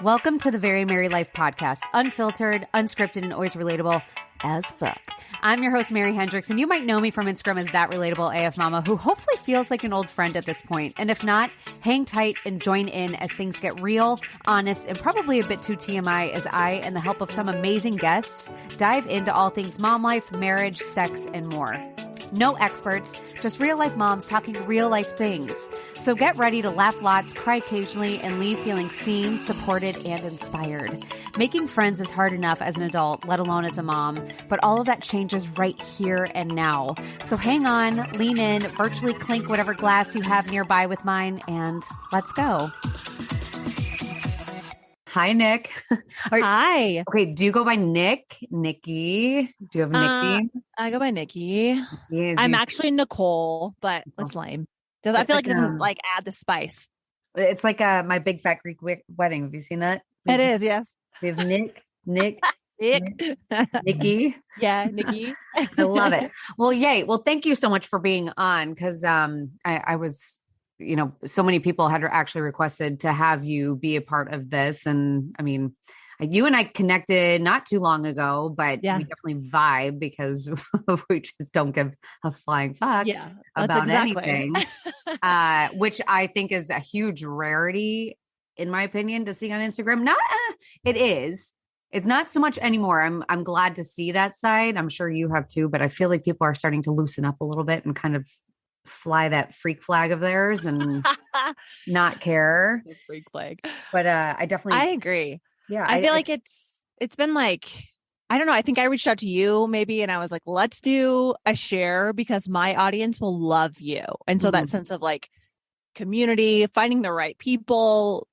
Welcome to the Very Merry Life podcast, unfiltered, unscripted, and always relatable as fuck. I'm your host, Mary Hendricks, and you might know me from Instagram as That Relatable AF Mama, who hopefully feels like an old friend at this point. And if not, hang tight and join in as things get real, honest, and probably a bit too TMI as I, and the help of some amazing guests, dive into all things mom life, marriage, sex, and more. No experts, just real life moms talking real life things. So get ready to laugh lots, cry occasionally, and leave feeling seen, supported, and inspired. Making friends is hard enough as an adult, let alone as a mom, but all of that changes right here and now. So hang on, lean in, virtually clink whatever glass you have nearby with mine, and let's go. Hi, Nick. Hi. Okay, do you go by Nick, Nicki? Do you have a nickname? I go by Nicki. I'm actually Nicole, but it's lame. I feel like it doesn't like add the spice. It's like My Big Fat Greek Wedding. Have you seen that? It is, yes. We have Nick, Nicki. Yeah, Nicki. I love it. Well, yay. Well, thank you so much for being on, because I was, so many people had actually requested to have you be a part of this. And I mean, you and I connected not too long ago, but we definitely vibe because we just don't give a flying fuck about anything, which I think is a huge rarity, in my opinion, to see on Instagram. It is. It's not so much anymore. I'm glad to see that side. I'm sure you have too, but I feel like people are starting to loosen up a little bit and kind of fly that freak flag of theirs and not care. The freak flag. But I agree. Yeah. I feel like it's been like, I don't know. I think I reached out to you maybe, and I was like, let's do a share because my audience will love you. And so that sense of like community, finding the right people,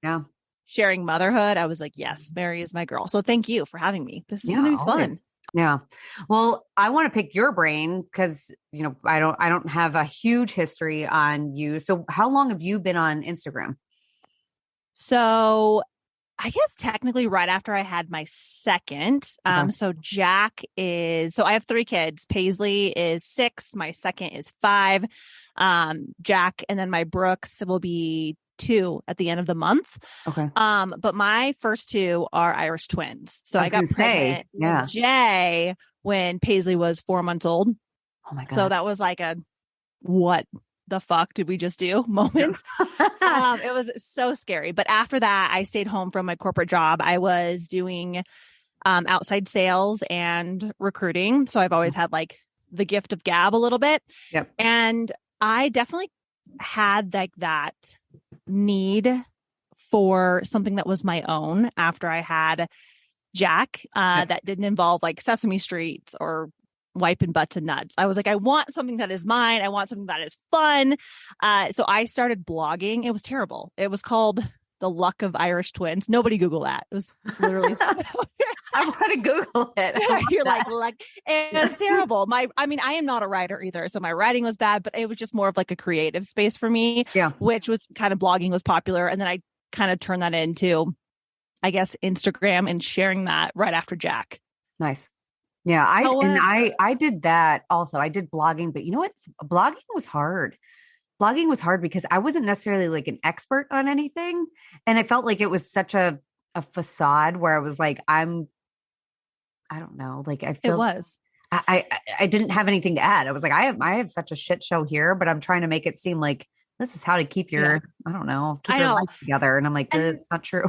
sharing motherhood. I was like, yes, Mary is my girl. So thank you for having me. This is going to be fun. Yeah. Well, I want to pick your brain because, I don't have a huge history on you. So how long have you been on Instagram? So I guess technically right after I had my second. So Jack so I have 3 kids. Paisley is 6. My second is 5. Jack, and then my Brooks will be 2 at the end of the month. Okay. But my first 2 are Irish twins. So I got pregnant with Jay when Paisley was 4 months old. Oh my God. So that was like a, what the fuck did we just do moment? It was so scary. But after that, I stayed home from my corporate job. I was doing outside sales and recruiting. So I've always had like the gift of gab a little bit. Yep. And I definitely had like that need for something that was my own after I had Jack, that didn't involve like Sesame Streets or wiping butts and nuts. I was like, I want something that is mine. I want something that is fun. So I started blogging. It was terrible. It was called The Luck of Irish Twins. Nobody Google that. It was literally I want to Google it. You're like, it's terrible. I am not a writer either. So my writing was bad, but it was just more of like a creative space for me, which was kind of blogging was popular. And then I kind of turned that into, I guess, Instagram and sharing that right after Jack. Nice. Yeah. I did that also. I did blogging, but you know what? Blogging was hard. Blogging was hard because I wasn't necessarily like an expert on anything. And I felt like it was such a facade where I was like, I don't know. Like I feel it was, I didn't have anything to add. I was like, I have such a shit show here, but I'm trying to make it seem like this is how to keep your, I don't know, keep your life together. And I'm like, it's not true.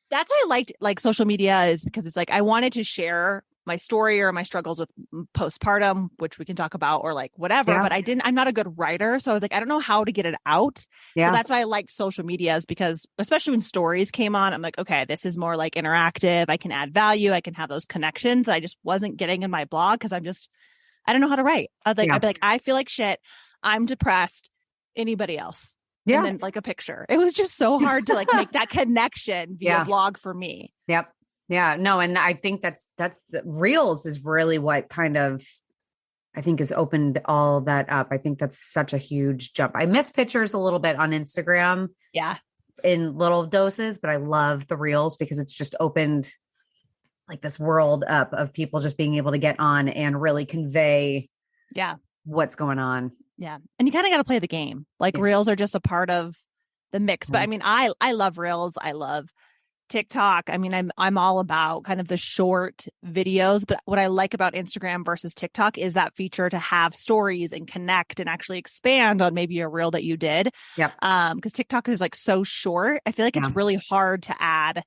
That's why I liked like social media, is because it's like, I wanted to share my story or my struggles with postpartum, which we can talk about, or like whatever, but I'm not a good writer. So I was like, I don't know how to get it out. Yeah. So that's why I liked social medias, because especially when stories came on, I'm like, okay, this is more like interactive. I can add value. I can have those connections that I just wasn't getting in my blog. Cause I don't know how to write. I'd be like, I feel like shit. I'm depressed. Anybody else? Yeah. And then like a picture. It was just so hard to like make that connection via blog for me. Yep. Yeah, no. And I think that's the Reels is really what kind of, I think, has opened all that up. I think that's such a huge jump. I miss pictures a little bit on Instagram. Yeah. In little doses, but I love the Reels because it's just opened like this world up of people just being able to get on and really convey what's going on. Yeah. And you kind of got to play the game. Like Reels are just a part of the mix. But I mean, I love Reels. I love TikTok, I mean, I'm all about kind of the short videos, but what I like about Instagram versus TikTok is that feature to have stories and connect and actually expand on maybe a reel that you did. Yep. Because TikTok is like so short. I feel like it's really hard to add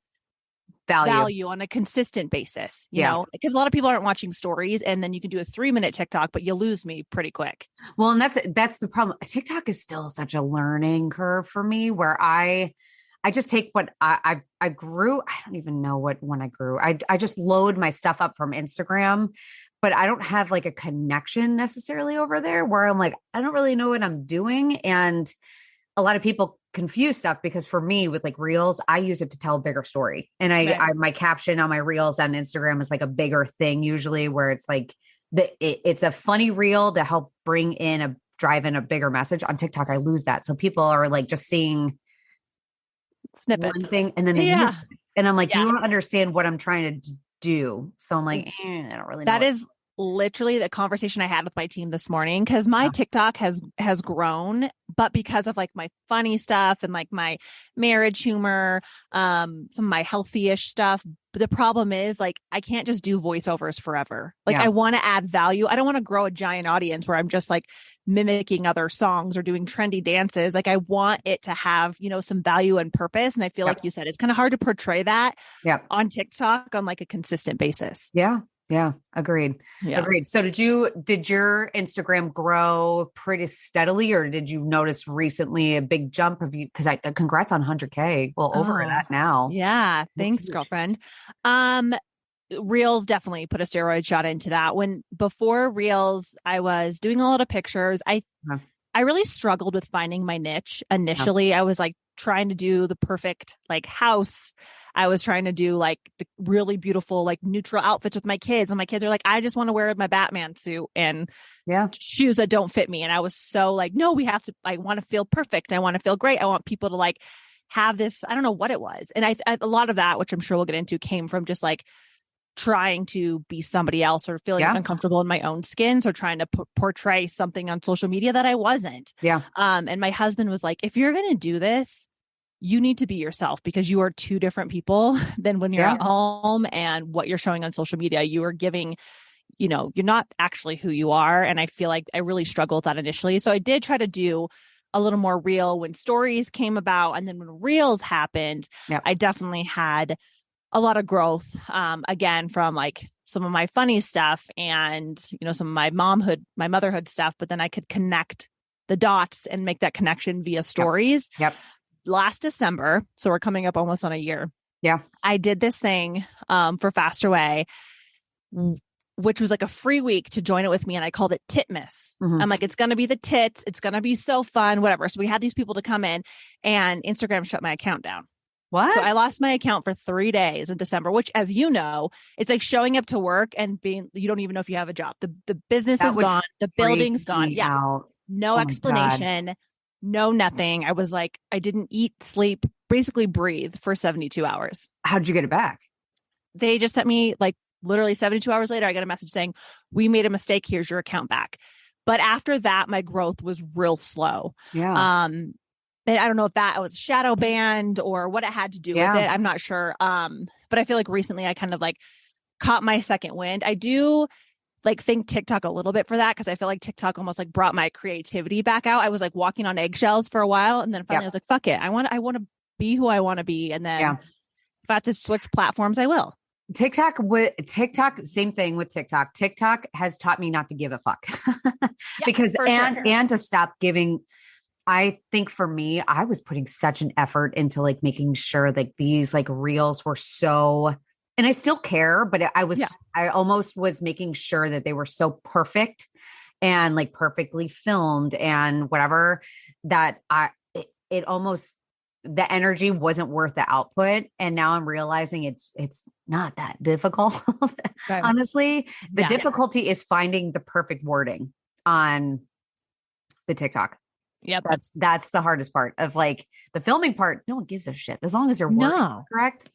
value on a consistent basis, you know, because a lot of people aren't watching stories, and then you can do a 3-minute TikTok, but you lose me pretty quick. Well, and that's the problem. TikTok is still such a learning curve for me where I just take what I grew. I don't even know when I grew. I just load my stuff up from Instagram, but I don't have like a connection necessarily over there where I'm like, I don't really know what I'm doing. And a lot of people confuse stuff because for me with like reels, I use it to tell a bigger story. And my caption on my reels on Instagram is like a bigger thing usually where it's like it's a funny reel to help drive in a bigger message. On TikTok, I lose that. So people are like just seeing snippets, one thing and then they miss it. And I'm like, you don't understand what I'm trying to do. So I'm like, I don't really know. That is literally the conversation I had with my team this morning, because my TikTok has grown, but because of like my funny stuff and like my marriage humor, some of my healthy-ish stuff. But the problem is like, I can't just do voiceovers forever. Like I want to add value. I don't want to grow a giant audience where I'm just like mimicking other songs or doing trendy dances. Like I want it to have, you know, some value and purpose. And I feel like you said, it's kind of hard to portray that on TikTok on like a consistent basis. Yeah. Agreed. So did your Instagram grow pretty steadily, or did you notice recently a big jump of you? Cause congrats on 100K. Well, over that now. Yeah. Thanks, girlfriend. Reels definitely put a steroid shot into that. Before Reels, I was doing a lot of pictures. I really struggled with finding my niche initially. I was like trying to do the perfect like house. I was trying to do like the really beautiful, like neutral outfits with my kids. And my kids are like, I just want to wear my Batman suit and shoes that don't fit me. And I was so like, no, I want to feel perfect. I want to feel great. I want people to like have this. I don't know what it was. And I a lot of that, which I'm sure we'll get into, came from just like trying to be somebody else or feeling uncomfortable in my own skin. So trying to portray something on social media that I wasn't. And my husband was like, if you're going to do this, you need to be yourself, because you are two different people than when you're at home, and what you're showing on social media, you are giving, you know, you're not actually who you are. And I feel like I really struggled with that initially. So I did try to do a little more real when stories came about. And then when reels happened, I definitely had a lot of growth, again, from like some of my funny stuff and, you know, some of my motherhood stuff, but then I could connect the dots and make that connection via stories. Last December, so we're coming up almost on a year. I did this thing for Faster Way, which was like a free week to join it with me. And I called it Titmas. I'm like, it's going to be the tits. It's going to be so fun, whatever. So we had these people to come in, and Instagram shut my account down. What? So I lost my account for 3 days in December, which, as you know, it's like showing up to work and you don't even know if you have a job. The business is gone. The building's gone. No explanation. No, nothing. I was like, I didn't eat, sleep, basically breathe for 72 hours. How'd you get it back? They just sent me like literally 72 hours later, I got a message saying, we made a mistake. Here's your account back. But after that, my growth was real slow. And I don't know if that was shadow banned or what it had to do with it. I'm not sure. But I feel like recently I kind of like caught my second wind. I do like thank TikTok a little bit for that, because I feel like TikTok almost like brought my creativity back out. I was like walking on eggshells for a while, and then finally I was like, fuck it. I want to be who I want to be. And then if I have to switch platforms, I will. TikTok, same thing with TikTok. TikTok has taught me not to give a fuck because, and to stop giving. I think for me, I was putting such an effort into like making sure that these like reels were so, and I still care, but I almost was making sure that they were so perfect and like perfectly filmed and whatever, that it almost, the energy wasn't worth the output. And now I'm realizing it's not that difficult. Honestly, the difficulty is finding the perfect wording on the TikTok. That's the hardest part of like the filming part. No one gives a shit as long as you're wording correct.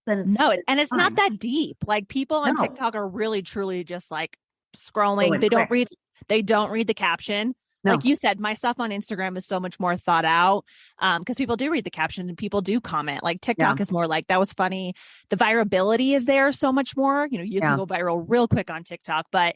Then it's it's fine. not that deep. Like people on TikTok are really truly just like scrolling. They don't read the caption. No. Like you said, my stuff on Instagram is so much more thought out because people do read the caption and people do comment. Like TikTok is more like, that was funny. The virability is there so much more. You know, you can go viral real quick on TikTok, but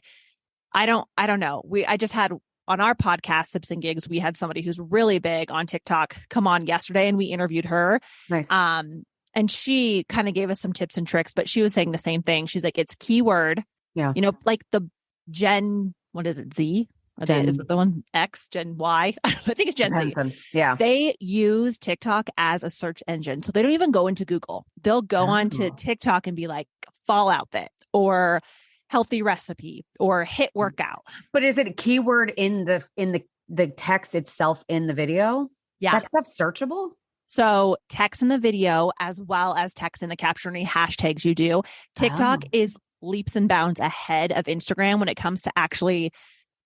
I don't know. I just had on our podcast, Sips and Gigs, we had somebody who's really big on TikTok come on yesterday and we interviewed her. Nice. And she kind of gave us some tips and tricks, but she was saying the same thing. She's like, it's keyword. Yeah. You know, like the Gen, what is it? Z? Is it the one X, Gen Y? I think it's Gen Z. Yeah. They use TikTok as a search engine. So they don't even go into Google. They'll go onto TikTok and be like fall outfit or healthy recipe or hit workout. But is it a keyword in the text itself in the video? Yeah. That stuff's searchable? So text in the video as well as text in the caption, any hashtags you do. TikTok is leaps and bounds ahead of Instagram when it comes to actually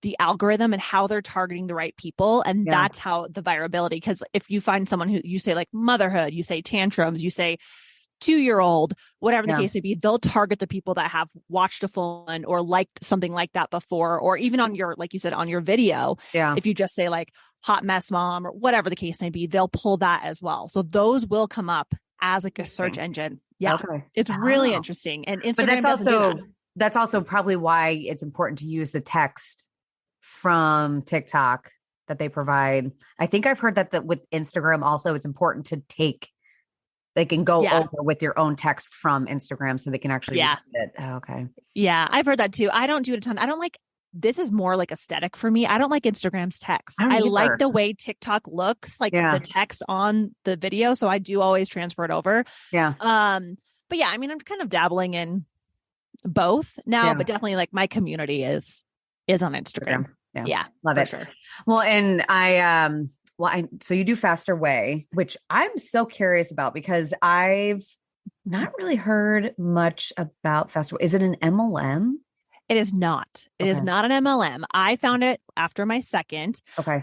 the algorithm and how they're targeting the right people. And that's how the virability, because if you find someone who you say like motherhood, you say tantrums, you say 2-year-old, whatever the case may be, they'll target the people that have watched a full one or liked something like that before, or even on your, like you said, on your video. Yeah. If you just say like hot mess mom or whatever the case may be, they'll pull that as well. So those will come up as like a search engine. Yeah. Okay. It's really interesting. And Instagram that's also probably why it's important to use the text from TikTok that they provide. I think I've heard that with Instagram also, it's important to they can go over with your own text from Instagram so they can actually read it. Oh, okay. Yeah, I've heard that too. I don't do it a ton. I don't like, this is more like aesthetic for me. I don't like Instagram's text. I like the way TikTok looks, like the text on the video. So I do always transfer it over. Yeah. But yeah, I mean, I'm kind of dabbling in both now, but definitely like my community is on Instagram. Yeah. Love it. Sure. Well, and so you do Faster Way, which I'm so curious about because I've not really heard much about Faster Way. Is it an MLM? It is not. It is not an MLM. I found it after my second. Okay.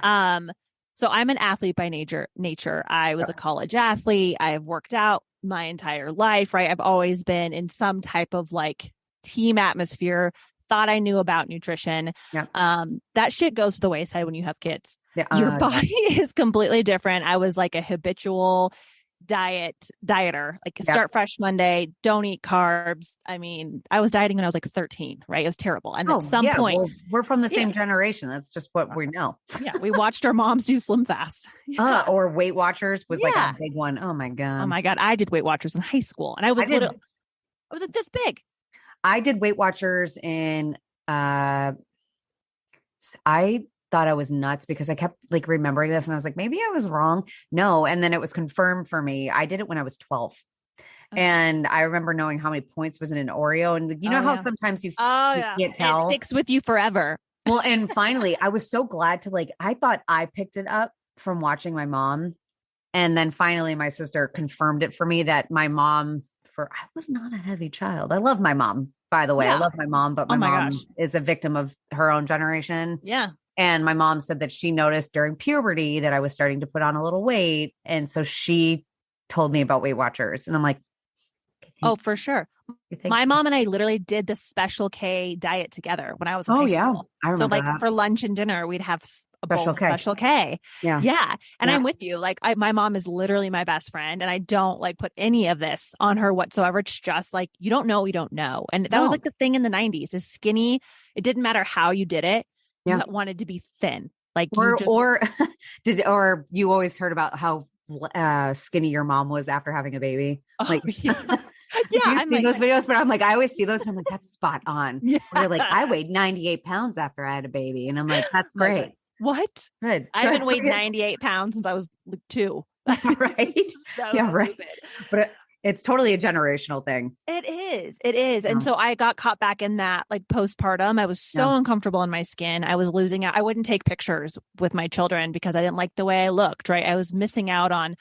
So I'm an athlete by nature. I was a college athlete. I have worked out my entire life, right? I've always been in some type of like team atmosphere, thought I knew about nutrition. Yeah. That shit goes to the wayside when you have kids. Your body is completely different. I was like a habitual dieter, like start fresh Monday, don't eat carbs. I mean, I was dieting when I was like 13, right? It was terrible. And at some point, well, we're from the same generation. That's just what we know. Yeah. We watched our moms do Slim Fast. Or Weight Watchers was like a big one. Oh my God. I did Weight Watchers in high school and I was like this big. I did Weight Watchers in, I thought I was nuts because I kept like remembering this and I was like, maybe I was wrong. No. And then it was confirmed for me. I did it when I was 12. Okay. And I remember knowing how many points was in an Oreo. And you know how sometimes you can't tell. It sticks with you forever. Well, and finally I was so glad to I thought I picked it up from watching my mom. And then finally my sister confirmed it for me that my mom I was not a heavy child. I love my mom, by the way. I love my mom, but my mom is a victim of her own generation. Yeah. And my mom said that she noticed during puberty that I was starting to put on a little weight. And so she told me about Weight Watchers. And I'm like, oh, for sure. My mom and I literally did the Special K diet together when I was in high school. I remember so that. For lunch and dinner, we'd have a bowl of Special K. Yeah. Yeah. And I'm with you. Like my mom is literally my best friend and I don't put any of this on her whatsoever. It's just like, you don't know. And that was the thing in the 90s is skinny. It didn't matter how you did it. You wanted to be thin. Or you always heard about how skinny your mom was after having a baby. I've seen those videos, but I'm like, I always see those and I'm like, that's spot on. Yeah. They're like, I weighed 98 pounds after I had a baby. And I'm like, that's great. What? Good. I haven't weighed 98 pounds since I was 2. Right. Right. But it's totally a generational thing. It is. And so I got caught back in that postpartum. I was so uncomfortable in my skin. I was losing out. I wouldn't take pictures with my children because I didn't like the way I looked, right? I was missing out on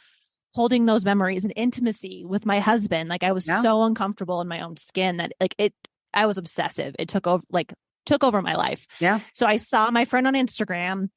holding those memories and intimacy with my husband. I was so uncomfortable in my own skin that I was obsessive. It took over my life. Yeah. So I saw my friend on Instagram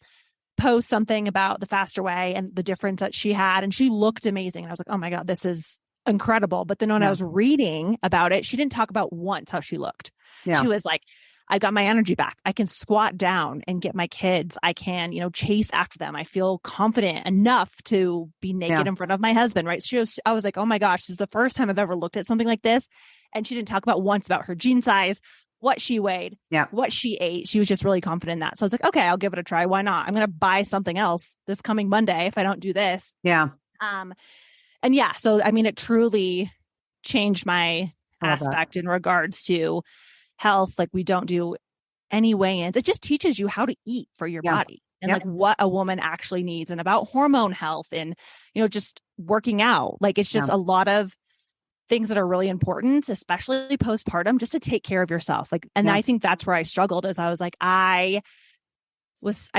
post something about the Faster Way and the difference that she had. And she looked amazing. And I was like, oh my God, this is incredible. But then when I was reading about it, she didn't talk about once how she looked. Yeah. She was like, I got my energy back. I can squat down and get my kids. I can, chase after them. I feel confident enough to be naked in front of my husband, right? I was like, oh my gosh, this is the first time I've ever looked at something like this. And she didn't talk about once about her jean size, what she weighed, what she ate. She was just really confident in that. So I was like, okay, I'll give it a try. Why not? I'm going to buy something else this coming Monday if I don't do this. Yeah. And yeah, so I mean, it truly changed my aspect in regards to health. Like we don't do any weigh-ins. It just teaches you how to eat for your body and like what a woman actually needs and about hormone health and, just working out. Like it's just a lot of things that are really important, especially postpartum, just to take care of yourself. Like, and I think that's where I struggled as I was like, I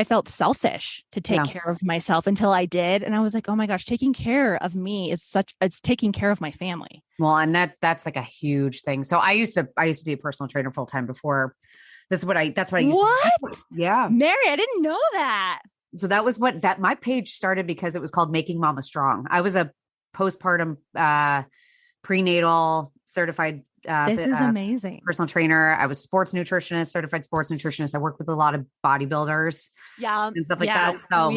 felt selfish to take care of myself until I did. And I was like, oh my gosh, taking care of me it's taking care of my family. Well, and that's like a huge thing. So I used to be a personal trainer full time before. That's what I used to do. Yeah. Mary, I didn't know that. So that was my page started because it was called Making Mama Strong. I was a postpartum, prenatal certified this is amazing personal trainer. I was certified sports nutritionist. I worked with a lot of bodybuilders and stuff like that. So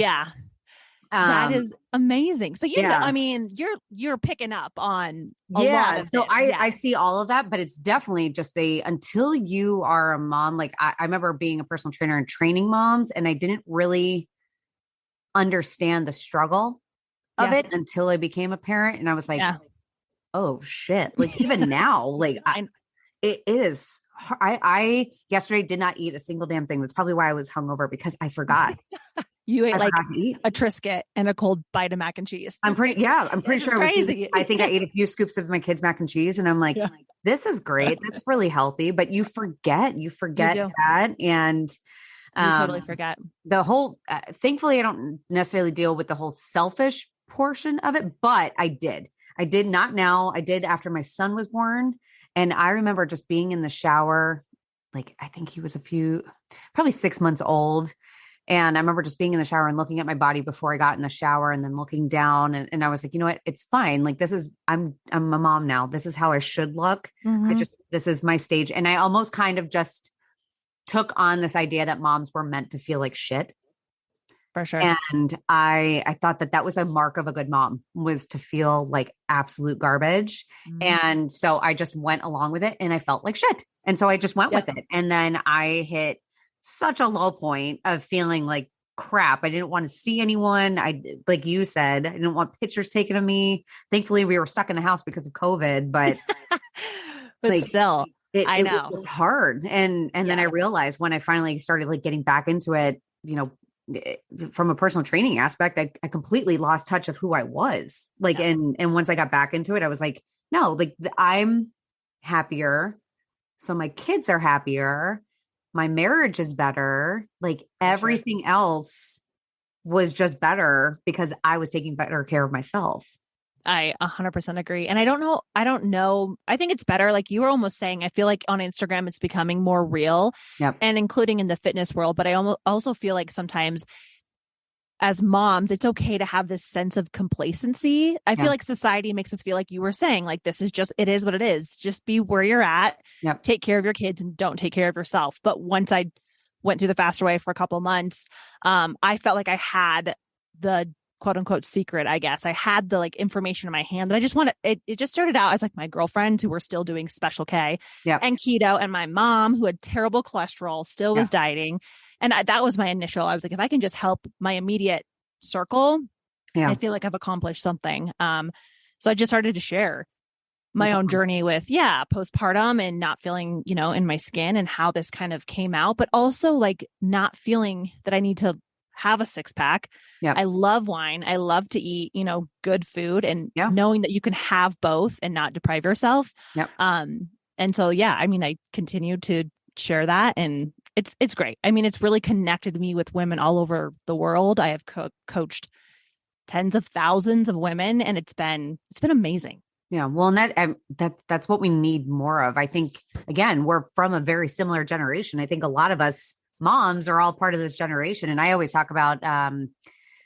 that is amazing. So I mean, you're picking up on a lot of so I see all of that, but it's definitely just until you are a mom. Like I remember being a personal trainer and training moms, and I didn't really understand the struggle of it until I became a parent. And I was like, oh shit. Like even now, like it is, I yesterday did not eat a single damn thing. That's probably why I was hungover, because I forgot. You ate like a Triscuit and a cold bite of mac and cheese. I'm pretty sure crazy. I think I ate a few scoops of my kids' mac and cheese, and I'm like, this is great. That's really healthy, but you forget that. And you totally forget the whole, thankfully I don't necessarily deal with the whole selfish portion of it, but I did not now. I did after my son was born. And I remember just being in the shower, like, I think he was probably 6 months old. And I remember just being in the shower and looking at my body before I got in the shower and then looking down. And I was like, you know what? It's fine. Like I'm a mom now. This is how I should look. Mm-hmm. This is my stage. And I almost kind of just took on this idea that moms were meant to feel like shit. For sure. And I thought that was a mark of a good mom, was to feel like absolute garbage. Mm-hmm. And so I just went along with it and I felt like shit. And so I just went with it. And then I hit such a low point of feeling like crap. I didn't want to see anyone. Like you said, I didn't want pictures taken of me. Thankfully we were stuck in the house because of COVID, but still, I know it was hard. And then I realized when I finally started like getting back into it, from a personal training aspect, I completely lost touch of who I was. Like, and once I got back into it, I was like, no, like I'm happier. So my kids are happier. My marriage is better. Like everything else was just better because I was taking better care of myself. I 100% agree. And I don't know. I think it's better. Like you were almost saying, I feel like on Instagram, it's becoming more real and including in the fitness world. But I also feel like sometimes as moms, it's okay to have this sense of complacency. I feel like society makes us feel like you were saying, like, it is what it is. Just be where you're at, take care of your kids and don't take care of yourself. But once I went through the faster way for a couple of months, I felt like I had the quote unquote secret, I guess. I had the like information in my hand that I just wanted. It just started out as like my girlfriends who were still doing Special K and keto, and my mom who had terrible cholesterol still was dieting. And that was my initial, I was like, if I can just help my immediate circle, I feel like I've accomplished something. So I just started to share my own journey with, postpartum and not feeling, in my skin and how this kind of came out, but also like not feeling that I need to have a 6-pack. I love wine. I love to eat, good food, and knowing that you can have both and not deprive yourself. And so, I mean, I continue to share that, and it's great. I mean, it's really connected me with women all over the world. I have coached tens of thousands of women, and it's been amazing. Yeah. Well, and that's what we need more of. I think, again, we're from a very similar generation. I think a lot of us moms are all part of this generation. And I always talk about,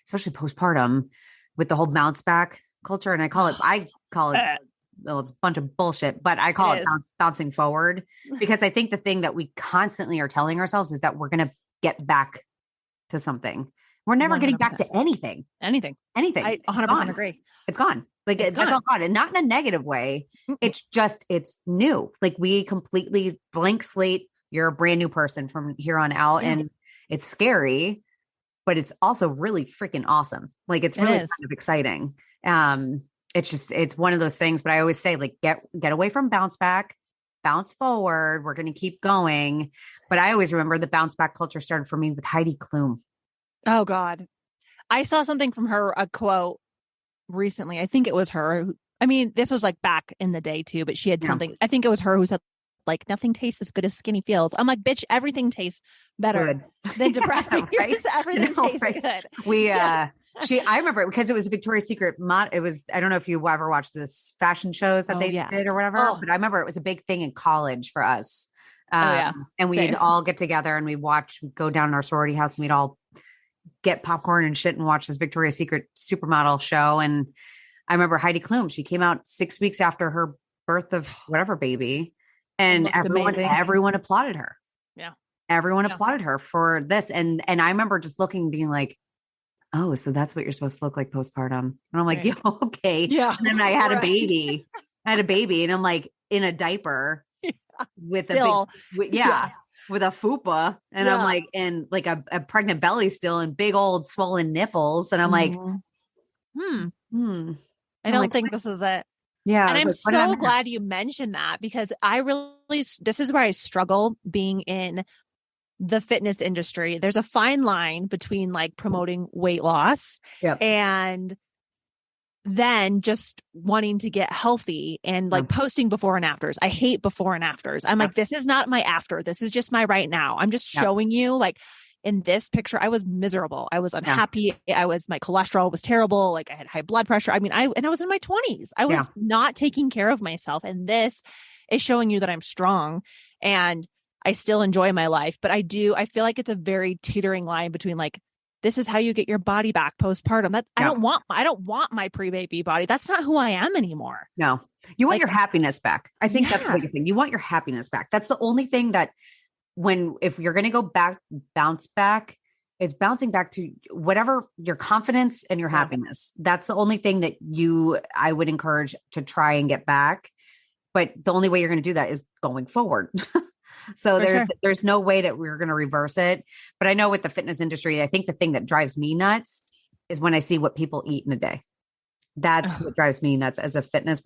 especially postpartum, with the whole bounce back culture. And I call it well, it's a bunch of bullshit, but I call it bouncing forward, because I think the thing that we constantly are telling ourselves is that we're going to get back to something. We're never 100%. getting back to anything. Anything. I 100% agree. It's gone. Like it's all gone, and not in a negative way. It's just, it's new. Like we completely blank slate. You're a brand new person from here on out. And it's scary, but it's also really freaking awesome. Like it's really kind of exciting. It's just, it's one of those things, but I always say, like, get away from bounce back, bounce forward. We're going to keep going. But I always remember the bounce back culture started for me with Heidi Klum. Oh God. I saw something from her, a quote recently. I think it was her. I mean, this was like back in the day too, but she had something, I think it was her who said, like, nothing tastes as good as skinny feels. I'm like, bitch, everything tastes better than depressing. Right? Everything tastes good. I remember it because it was a Victoria's Secret it was, I don't know if you ever watched this fashion shows that they did or whatever, but I remember it was a big thing in college for us. And we'd all get together and we'd go down in our sorority house, and we'd all get popcorn and shit and watch this Victoria's Secret supermodel show. And I remember Heidi Klum, she came out 6 weeks after her birth of whatever baby. And everyone applauded her. Yeah. Everyone applauded her for this. And I remember just looking, being like, oh, so that's what you're supposed to look like postpartum. And I'm like, okay. Yeah. And then I had a baby. And I'm like in a diaper with with a fupa. And I'm like, and like a pregnant belly still, and big old swollen nipples. And I'm like, I don't think this is it. Yeah. And I'm so glad you mentioned that, because this is where I struggle being in the fitness industry. There's a fine line between like promoting weight loss and then just wanting to get healthy and like posting before and afters. I hate before and afters. I'm like, this is not my after. This is just my right now. I'm just showing you, like, in this picture, I was miserable. I was unhappy. My cholesterol was terrible. Like I had high blood pressure. I mean, I was in my 20s. I was not taking care of myself. And this is showing you that I'm strong and I still enjoy my life. But I feel like it's a very teetering line between like, this is how you get your body back postpartum. I don't want my pre-baby body. That's not who I am anymore. No, you want your happiness back. I think that's the biggest thing. You want your happiness back. That's the only thing that, if you're going to go bounce back, it's bouncing back to whatever your confidence and your happiness. That's the only thing that I would encourage to try and get back. But the only way you're going to do that is going forward. So there's no way that we're going to reverse it. But I know with the fitness industry, I think the thing that drives me nuts is when I see what people eat in a day. That's what drives me nuts as a fitness,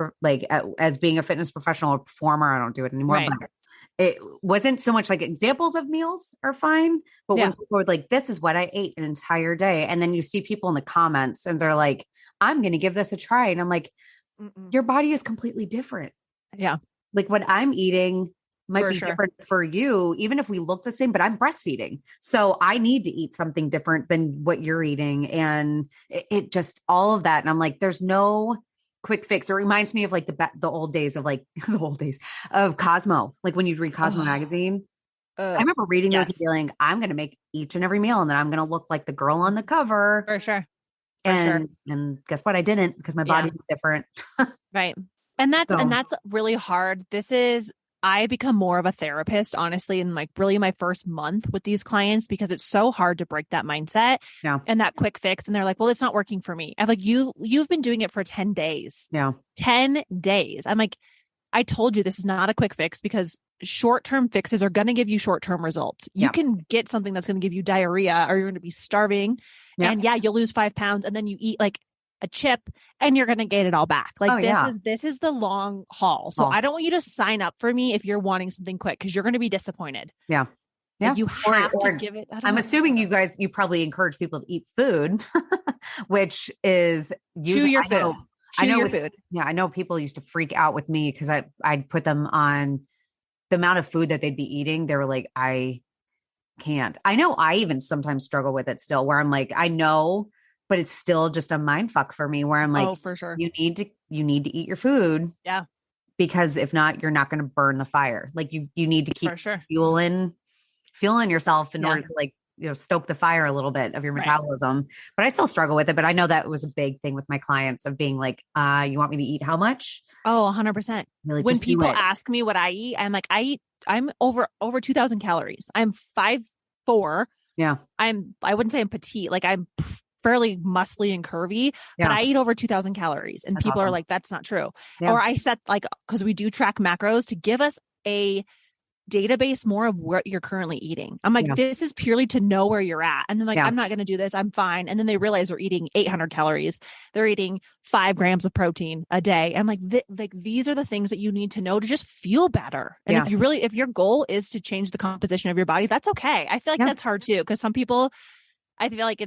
as being a fitness professional or performer. I don't do it anymore. Right. But it wasn't so much like examples of meals are fine, but when people were like, this is what I ate an entire day. And then you see people in the comments and they're like, I'm going to give this a try. And I'm like, your body is completely different. Yeah. Like what I'm eating might be different for you, even if we look the same, but I'm breastfeeding. So I need to eat something different than what you're eating. And it just, all of that. And I'm like, there's no quick fix. It reminds me of like the old days of like the old days of Cosmo. Like when you'd read Cosmo magazine, I remember reading those and feeling, I'm going to make each and every meal and then I'm going to look like the girl on the cover. For sure. And guess what? I didn't, because my body was different. Right. And that's really hard. I become more of a therapist, honestly, in like really my first month with these clients, because it's so hard to break that mindset and that quick fix. And they're like, well, it's not working for me. I'm like, you've been doing it for 10 days. Yeah. 10 days. I'm like, I told you this is not a quick fix, because short-term fixes are going to give you short-term results. You can get something that's going to give you diarrhea, or you're going to be starving and you'll lose 5 pounds. And then you eat like a chip and you're going to get it all back. Like this is the long haul. So I don't want you to sign up for me if you're wanting something quick, because you're going to be disappointed. Yeah. Yeah. Like you have to give it. I'm assuming you probably encourage people to eat food, which is chew your food. I know food. Yeah. I know people used to freak out with me because I'd put them on the amount of food that they'd be eating. They were like, I can't. I know I even sometimes struggle with it still, where I'm like, I know, but it's still just a mind fuck for me, where I'm like, for sure. You need to eat your food. Yeah. Because if not, you're not going to burn the fire. Like you need to keep fueling yourself in order to like stoke the fire a little bit of your metabolism, but I still struggle with it. But I know that was a big thing with my clients of being like, you want me to eat how much? Oh, 100%. Like, when people ask me what I eat, I'm like, I'm over 2,000 calories. I'm 5'4". Yeah. I wouldn't say I'm petite. Like I'm fairly muscly and curvy, but I eat over 2,000 calories. And people are like, that's not true. Or I set cause we do track macros to give us a database more of what you're currently eating. I'm like, this is purely to know where you're at. And then I'm not going to do this. I'm fine. And then they realize they're eating 800 calories. They're eating 5 grams of protein a day. I'm like, these are the things that you need to know to just feel better. And if your goal is to change the composition of your body, that's okay. I feel like that's hard too. Cause some people, I feel like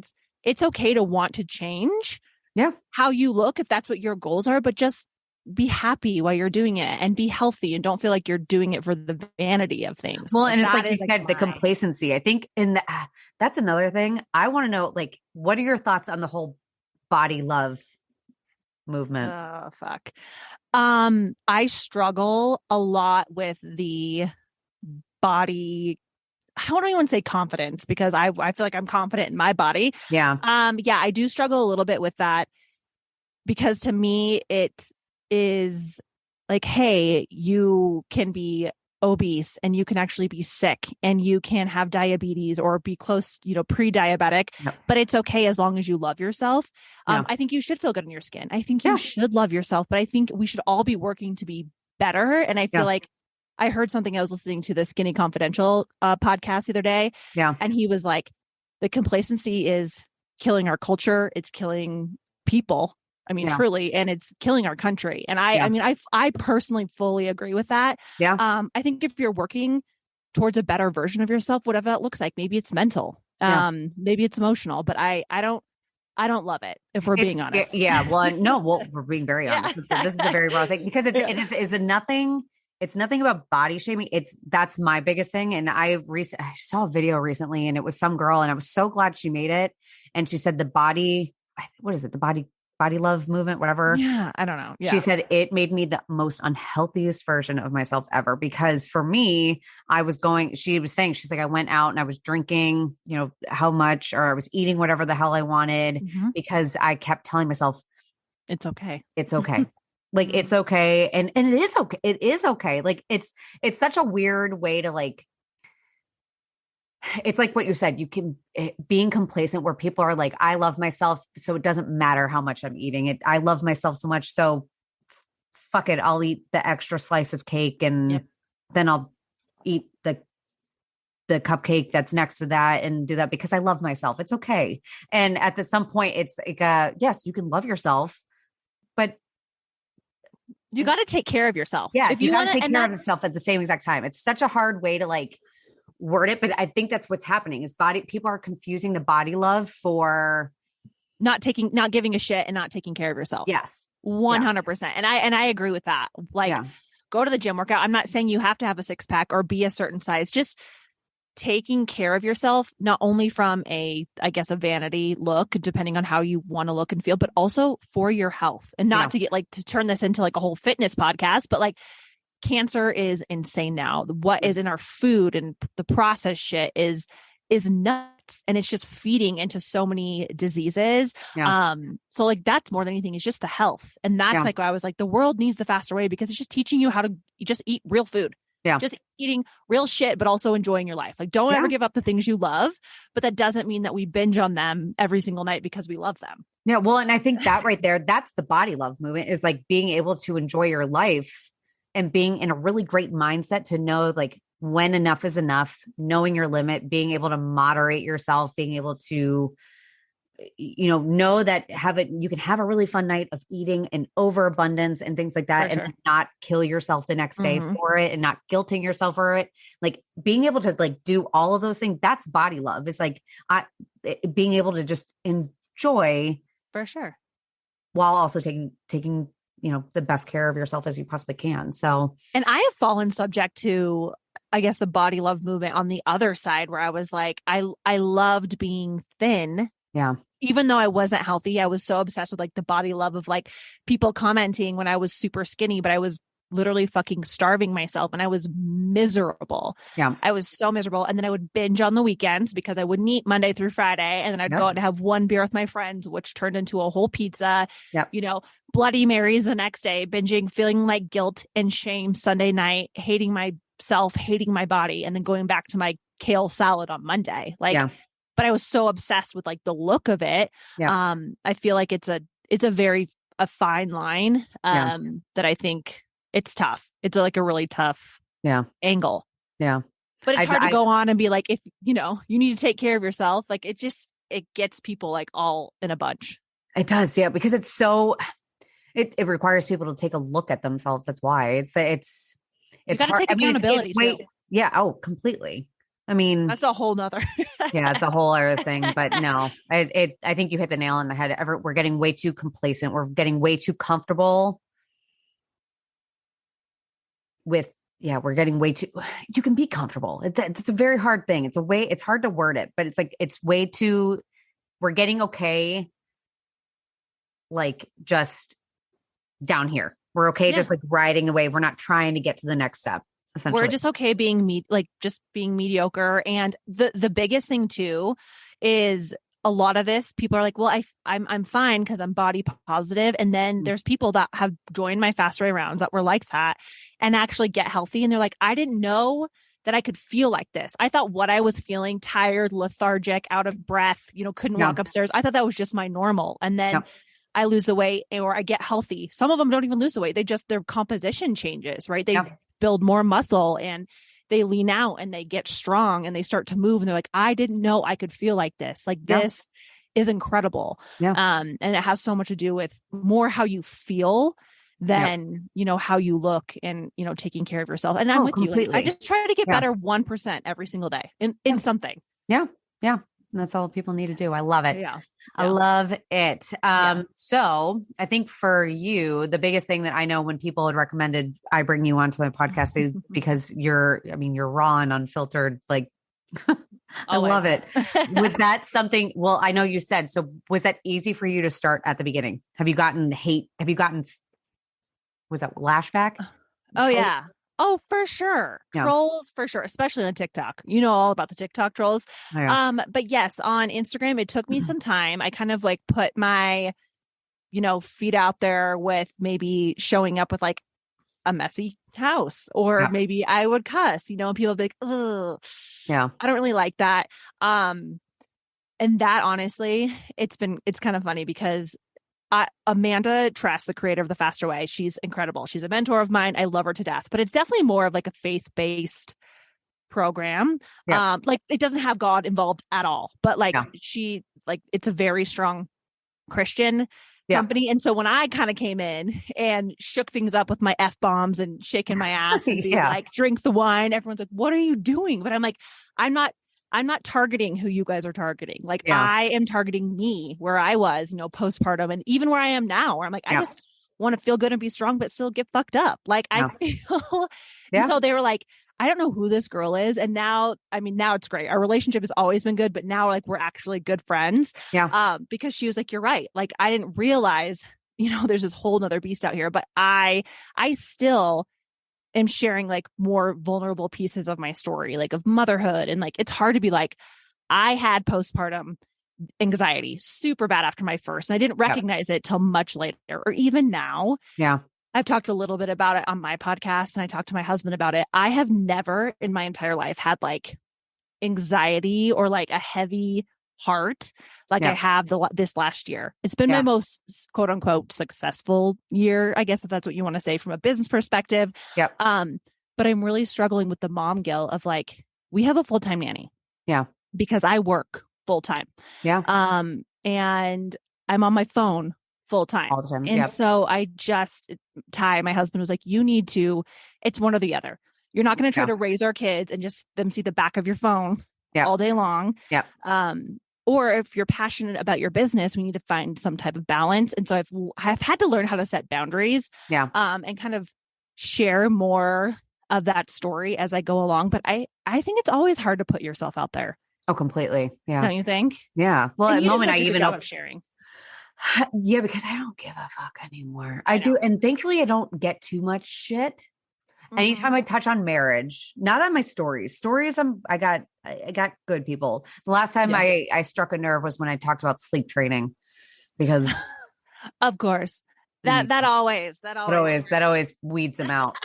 it's okay to want to change how you look if that's what your goals are, but just be happy while you're doing it and be healthy and don't feel like you're doing it for the vanity of things. Well, and it's like you said, the complacency. I think that's another thing. I want to know, like, what are your thoughts on the whole body love movement? Oh, fuck. I struggle a lot with the body. I don't even say confidence because I feel like I'm confident in my body. Yeah. I do struggle a little bit with that because to me, it is like, hey, you can be obese and you can actually be sick and you can have diabetes or be close, pre-diabetic, but it's okay as long as you love yourself. I think you should feel good in your skin. I think you should love yourself, but I think we should all be working to be better. And I feel like I heard something, I was listening to the Skinny Confidential podcast the other day. Yeah. And he was like, the complacency is killing our culture. It's killing people. I mean, truly, and it's killing our country. And I personally fully agree with that. Yeah. I think if you're working towards a better version of yourself, whatever that looks like, maybe it's mental, maybe it's emotional, but I don't love it if we're being honest. Yeah. Well, we're being very honest. This is a very raw thing because it's nothing. It's nothing about body shaming. That's my biggest thing. And I saw a video recently and it was some girl and I was so glad she made it. And she said the body love movement, whatever. Yeah. I don't know. Yeah. She said it made me the most unhealthiest version of myself ever, because for me, she was saying, she's like, I went out and I was drinking, how much, or I was eating whatever the hell I wanted because I kept telling myself, it's okay. It's okay. Like, it's okay. And it is okay. It is okay. Like, it's such a weird way to it's like what you said, being complacent where people are like, I love myself, so it doesn't matter how much I'm eating it. I love myself so much. So fuck it. I'll eat the extra slice of cake and then I'll eat the cupcake that's next to that and do that because I love myself. It's okay. And at some point it's like, yes, you can love yourself, but you got to take care of yourself. Yeah. If you got to take care of yourself at the same exact time. It's such a hard way to word it, but I think that's what's happening is people are confusing the body love for not giving a shit and not taking care of yourself. Yes. 100%. And I agree with that. Go to the gym, workout. I'm not saying you have to have a 6-pack or be a certain size, just taking care of yourself, not only from a vanity look, depending on how you want to look and feel, but also for your health, and not to get to turn this into a whole fitness podcast, but cancer is insane now. What is in our food and the processed shit is nuts, and it's just feeding into so many diseases. So that's more than anything is just the health. And that's I was like, the world needs the faster way because it's just teaching you how to just eat real food. Yeah. Just eating real shit, but also enjoying your life. Don't ever give up the things you love, but that doesn't mean that we binge on them every single night because we love them. Yeah. Well, and I think that right there, that's the body love movement, is being able to enjoy your life and being in a really great mindset to know when enough is enough, knowing your limit, being able to moderate yourself, being able to, know that you can have a really fun night of eating and overabundance and things like that, and not kill yourself the next day for it, and not guilting yourself for it. Being able to do all of those things, that's body love. It's being able to just enjoy, for sure, while also taking the best care of yourself as you possibly can. So, and I have fallen subject to, I guess, the body love movement on the other side, where I was like, I loved being thin. Yeah. Even though I wasn't healthy, I was so obsessed with the body love of people commenting when I was super skinny, but I was literally fucking starving myself and I was miserable. Yeah. I was so miserable. And then I would binge on the weekends because I wouldn't eat Monday through Friday. And then I'd go out and have one beer with my friends, which turned into a whole pizza, you know, Bloody Marys the next day, binging, feeling like guilt and shame Sunday night, hating myself, hating my body, and then going back to my kale salad on Monday. Like, but I was so obsessed with like the look of it. I feel like it's a very fine line that I think it's tough. It's like a really tough angle. Yeah. But it's hard to go on and be like, if you know, you need to take care of yourself. Like it gets people like all in a bunch. It does. Yeah. Because it's so, it requires people to take a look at themselves. That's why it's you got to take accountability too. Yeah. Oh, completely. I mean, that's a whole nother. It's a whole other thing, but no, I think you hit the nail on the head. We're getting way too complacent. We're getting way too comfortable with, we're getting way too, you can be comfortable. It's a very hard thing. It's hard to word it, but it's like, it's way too, we're getting okay. Like just down here. We're okay. Just like riding away. We're not trying to get to the next step. We're just okay being just being mediocre. And the biggest thing too is a lot of this, people are like, well, I'm fine because I'm body positive. And then there's people that have joined my Fast Away rounds that were like that and actually get healthy. And they're like, I didn't know that I could feel like this. I thought what I was feeling, tired, lethargic, out of breath, couldn't walk upstairs. I thought that was just my normal. And then I lose the weight or I get healthy. Some of them don't even lose the weight. Their composition changes, right? They build more muscle and they lean out and they get strong and they start to move. And they're like, I didn't know I could feel like this. Like this is incredible. And it has so much to do with more how you feel than, how you look and, taking care of yourself. And I'm with you. Like, I just try to get better 1% every single day in something. Yeah. Yeah. And that's all people need to do. I love it. Yeah. I love it. So I think for you, the biggest thing that I know when people had recommended I bring you onto my podcast is because you're raw and unfiltered. Like, I love it. Was that something, well, I know you said, so was that easy for you to start at the beginning? Have you gotten hate? Was that lashback? Oh, yeah. Oh, for sure. Trolls, for sure. Especially on TikTok. You know all about the TikTok trolls. Oh, yeah. But yes, on Instagram, it took me some time. I kind of like put my, feet out there with maybe showing up with like a messy house or maybe I would cuss, and people would be like, oh, I don't really like that. And that honestly, it's kind of funny because Amanda Tress, the creator of The Faster Way, she's incredible. She's a mentor of mine. I love her to death, but it's definitely more of like a faith-based program. Like it doesn't have God involved at all, but like it's a very strong Christian company. And so when I kind of came in and shook things up with my F-bombs and shaking my ass and being like, drink the wine, everyone's like, what are you doing? But I'm like, I'm not targeting who you guys are targeting. Like I am targeting me where I was, postpartum and even where I am now, where I'm like, I just want to feel good and be strong, but still get fucked up. Like I feel, and so they were like, I don't know who this girl is. And now it's great. Our relationship has always been good, but now like we're actually good friends. Because she was like, you're right. Like I didn't realize, there's this whole nother beast out here, but I still am sharing like more vulnerable pieces of my story, like of motherhood. And like, it's hard to be like, I had postpartum anxiety super bad after my first, and I didn't recognize it till much later or even now. I've talked a little bit about it on my podcast and I talked to my husband about it. I have never in my entire life had like anxiety or like a heavy heart like I have this last year. It's been my most quote unquote successful year, I guess if that's what you want to say from a business perspective. But I'm really struggling with the mom guilt of like, we have a full-time nanny. Because I work full-time. And I'm on my phone full-time. All the time. And so Ty, my husband, was like, it's one or the other. You're not going to try to raise our kids and just them see the back of your phone all day long. Or if you're passionate about your business, we need to find some type of balance. And so I've had to learn how to set boundaries and kind of share more of that story as I go along. But I think it's always hard to put yourself out there. Oh, completely. Yeah. Don't you think? Yeah. Well, at the moment I even job of sharing. Yeah, because I don't give a fuck anymore. I do. And thankfully I don't get too much shit. Anytime I touch on marriage, not on my stories, I got good people. The last time I struck a nerve was when I talked about sleep training because of course that always weeds them out.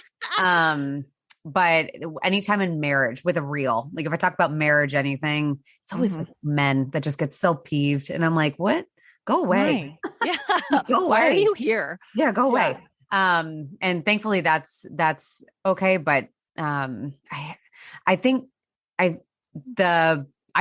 But anytime in marriage with a real, like if I talk about marriage, anything, it's always like men that just get so peeved. And I'm like, what? Go away. Yeah. Go away. Why are you here? Yeah, go away. And thankfully that's okay. But I think I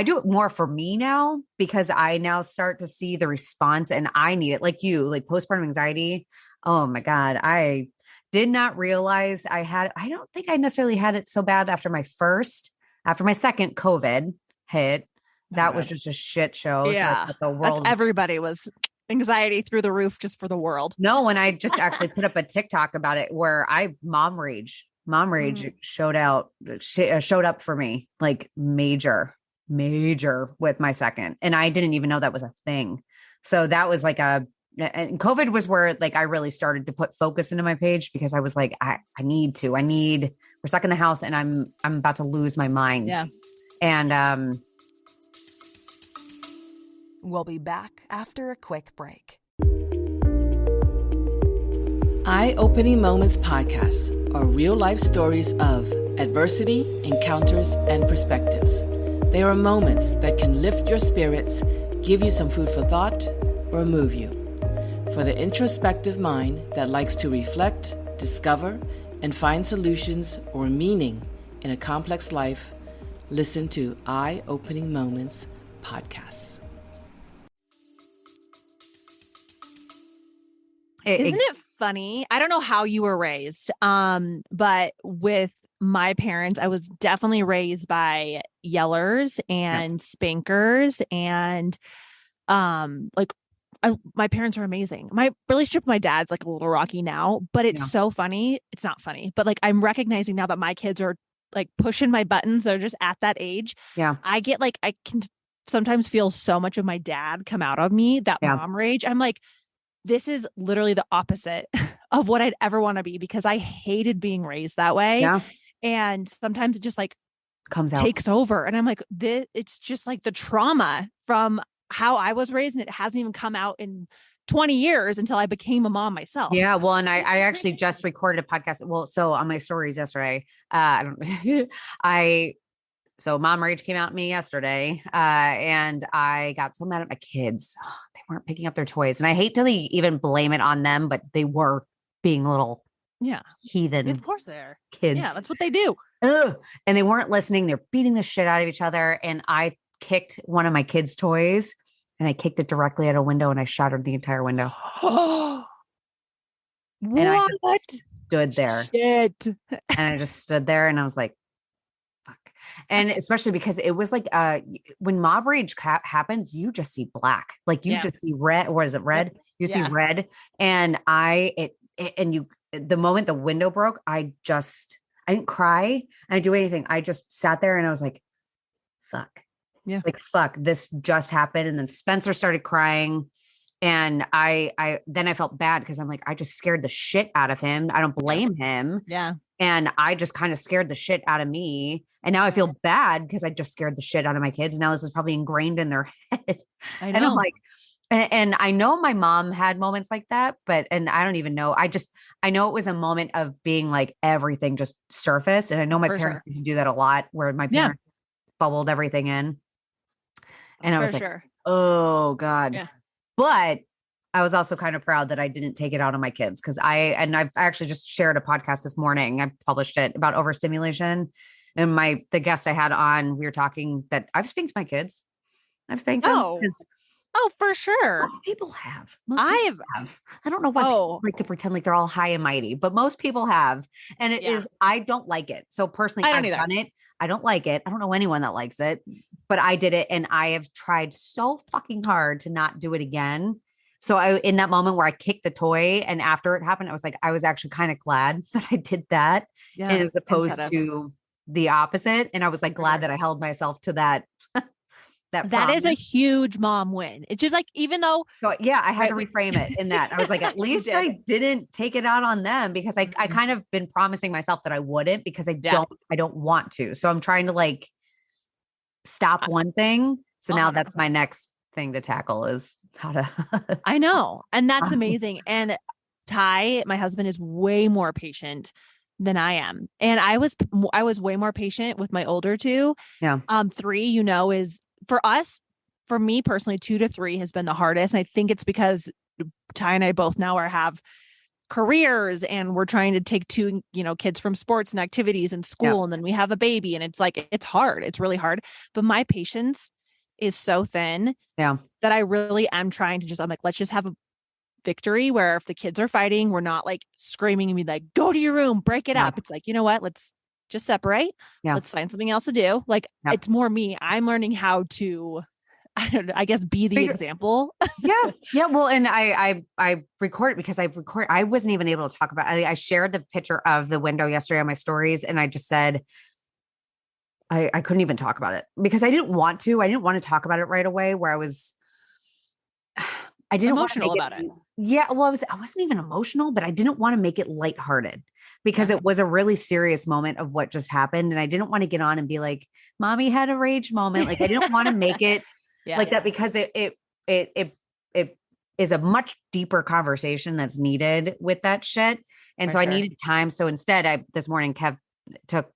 do it more for me now because I now start to see the response and I need it. Like you, like postpartum anxiety. Oh my God. I did not realize I don't think I necessarily had it so bad after my second COVID hit. That was just a shit show. Yeah. So the world, everybody was anxiety through the roof just for the world. No, and I just actually put up a TikTok about it where mom rage showed up for me like major with my second. And I didn't even know that was a thing. So that was like and COVID was where like I really started to put focus into my page because I was like, we're stuck in the house and I'm about to lose my mind. Yeah. And, we'll be back after a quick break. Eye-Opening Moments podcasts are real-life stories of adversity, encounters, and perspectives. They are moments that can lift your spirits, give you some food for thought, or move you. For the introspective mind that likes to reflect, discover, and find solutions or meaning in a complex life, listen to Eye-Opening Moments podcasts. Isn't it funny? I don't know how you were raised, but with my parents, I was definitely raised by yellers and spankers, and my parents are amazing. My relationship with my dad's like a little rocky now, but it's so funny. It's not funny, but like I'm recognizing now that my kids are like pushing my buttons. They're just at that age. Yeah, I get like I can sometimes feel so much of my dad come out of me. That mom rage. I'm like, this is literally the opposite of what I'd ever want to be because I hated being raised that way. Yeah. And sometimes it just like takes over. And I'm like, it's just like the trauma from how I was raised. And it hasn't even come out in 20 years until I became a mom myself. Yeah. Well, and I actually just recorded a podcast. Well, so on my stories yesterday, so mom rage came out at me yesterday. And I got so mad at my kids. They weren't picking up their toys. And I hate to even blame it on them, but they were being little heathen. Of course they're kids. Yeah, that's what they do. Ugh. And they weren't listening. They're beating the shit out of each other. And I kicked one of my kids' toys and I kicked it directly at a window and I shattered the entire window. What? And I just stood there. Shit. And I just stood there and I was like, fuck. And especially because it was like, when mob rage happens, you just see black, like you just see red. Or is it red? You see red. And the moment the window broke, I didn't cry. I didn't do anything. I just sat there and I was like, fuck. Yeah. Like, fuck, this just happened. And then Spencer started crying. And then I felt bad because I'm like, I just scared the shit out of him. I don't blame him. Yeah. And I just kind of scared the shit out of me. And now I feel bad because I just scared the shit out of my kids. And now this is probably ingrained in their head. I know. And I'm like, and I know my mom had moments like that, and I don't even know. I know it was a moment of being like everything just surfaced. And I know my parents used to do that a lot where my parents bubbled everything in. And I was like, oh God. Yeah. But I was also kind of proud that I didn't take it out on my kids because I've actually just shared a podcast this morning. I published it about overstimulation. And the guest I had on, we were talking that I've spanked my kids. I've spanked them. Oh, for sure. Most people have. I don't know why people like to pretend like they're all high and mighty, but most people have. And it is, I don't like it. So personally, I've done it. I don't like it. I don't know anyone that likes it, but I did it. And I have tried so fucking hard to not do it again. So in that moment where I kicked the toy and after it happened, I was actually kind of glad that I did that as opposed to the opposite. And I was like glad that I held myself to that That is a huge mom win. It's just like, even though. So, yeah, I had to reframe it in that. I was like, at least I didn't take it out on them, because I kind of been promising myself that I wouldn't, because I don't want to. So I'm trying to like stop one thing. So now 100%. that's my next thing to tackle, is how to. I know. And that's amazing. And Ty, my husband, is way more patient than I am. And I was way more patient with my older two. Yeah. 3, is for us, for me personally, 2 to 3 has been the hardest. And I think it's because Ty and I both now have careers, and we're trying to take 2, kids from sports and activities and school. And then we have a baby, and it's like, it's hard. It's really hard. But my patience is so thin that I really am trying to I'm like, let's just have a victory where if the kids are fighting, we're not like screaming and be like, go to your room, break it up. It's like, you know what? Let's just separate. Let's find something else to do. Like, it's more me. I'm learning how to, I guess, be the example. Yeah. Well, and I record it because I wasn't even able to talk about it. I shared the picture of the window yesterday on my stories, and I just said, I couldn't even talk about it because I didn't want to. I didn't want to talk about it right away, where I didn't emotional want to about it. Yeah. Well, I wasn't even emotional, but I didn't want to make it lighthearted, because it was a really serious moment of what just happened. And I didn't want to get on and be like, mommy had a rage moment. Like, I didn't want to make it like that, because it is a much deeper conversation that's needed with that shit. And I needed time. So instead, this morning, Kev took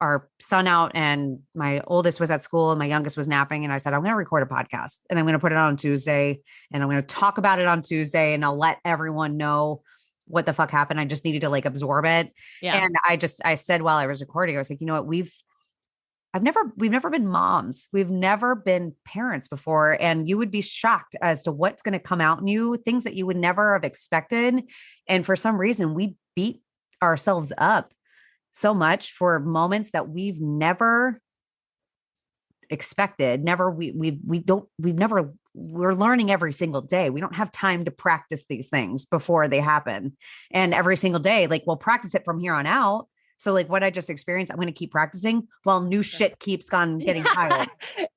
our son out, and my oldest was at school and my youngest was napping. And I said, I'm going to record a podcast, and I'm going to put it on Tuesday, and I'm going to talk about it on Tuesday, and I'll let everyone know what the fuck happened. I just needed to like absorb it. Yeah. And I said, while I was recording, I was like, you know what? We've never been moms. We've never been parents before. And you would be shocked as to what's going to come out in you, things that you would never have expected. And for some reason, we beat ourselves up so much for moments that we've never expected. We're learning every single day. We don't have time to practice these things before they happen. And every single day, like, we'll practice it from here on out. So like what I just experienced, I'm going to keep practicing while new shit keeps on getting piled.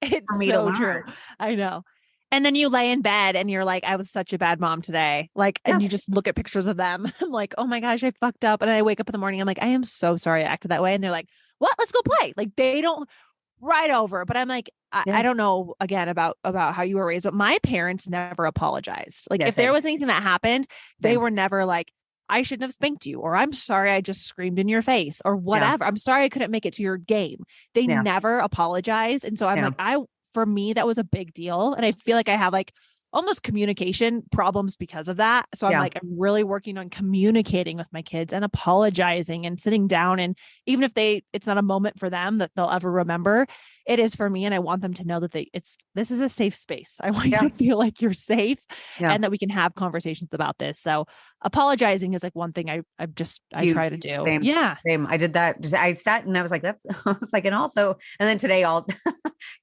It's for me to learn. True. I know. And then you lay in bed and you're like, I was such a bad mom today. Like, and you just look at pictures of them. I'm like, oh my gosh, I fucked up. And I wake up in the morning. I'm like, I am so sorry I acted that way. And they're like, what? Let's go play. Like, they don't right over. But I'm like, I don't know again about how you were raised, but my parents never apologized. Like, if there was anything that happened, they were never like, I shouldn't have spanked you, or I'm sorry I just screamed in your face, or whatever. I'm sorry I couldn't make it to your game. They never apologize. And so I'm like, for me, that was a big deal. And I feel like I have like almost communication problems because of that. So I'm like, I'm really working on communicating with my kids and apologizing and sitting down. And even if it's not a moment for them that they'll ever remember, it is for me. And I want them to know that this is a safe space. I want you to feel like you're safe and that we can have conversations about this. So apologizing is like one thing I try to do. Same. I did that. I sat and I was like, I was like, and then today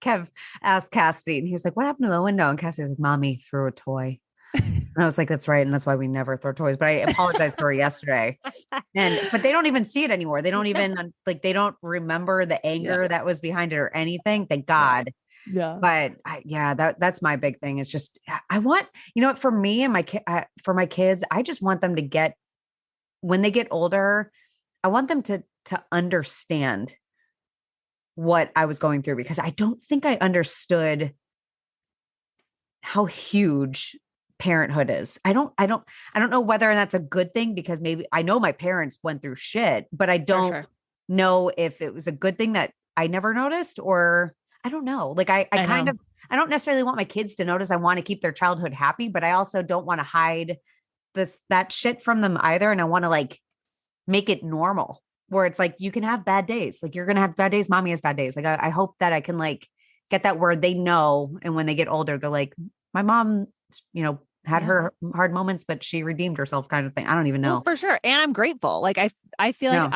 Kev asked Cassidy, and he was like, what happened to the window? And Cassidy was like, mommy threw a toy. And I was like, that's right. And that's why we never throw toys. But I apologized to her yesterday. But they don't even see it anymore. They don't even they don't remember the anger that was behind it or anything. Thank God. Yeah. But that's my big thing. It's just, I want, for me and for my kids, I just want them to get, when they get older, I want them to understand what I was going through, because I don't think I understood how huge parenthood is. I don't know whether that's a good thing, because maybe I know my parents went through shit, but I don't know if it was a good thing that I never noticed, or I don't know. Like I don't necessarily want my kids to notice. I want to keep their childhood happy, but I also don't want to hide that shit from them either. And I want to like make it normal, where it's like, you can have bad days. Like, you're going to have bad days. Mommy has bad days. Like, I hope that I can like get that word they know. And when they get older, they're like, my mom, had her hard moments, but she redeemed herself, kind of thing. I don't even know. Well, for sure. And I'm grateful. Like, I feel like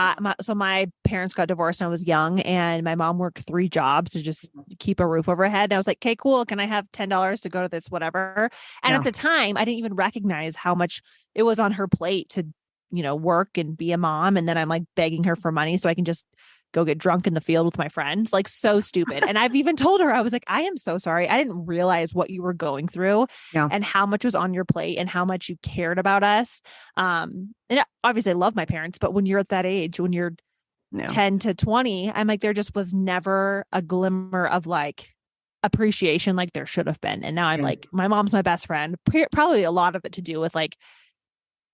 my parents got divorced when I was young, and my mom worked 3 jobs to just keep a roof over her head. And I was like, okay, cool. Can I have $10 to go to this, whatever? And at the time, I didn't even recognize how much it was on her plate to, work and be a mom. And then I'm like begging her for money so I can just go get drunk in the field with my friends. Like so stupid. And I've even told her, I was like, I am so sorry. I didn't realize what you were going through and how much was on your plate and how much you cared about us. And obviously I love my parents, but when you're at that age, when you're 10 to 20, I'm like, there just was never a glimmer of like appreciation like there should have been. And now I'm like, my mom's my best friend. Probably a lot of it to do with like,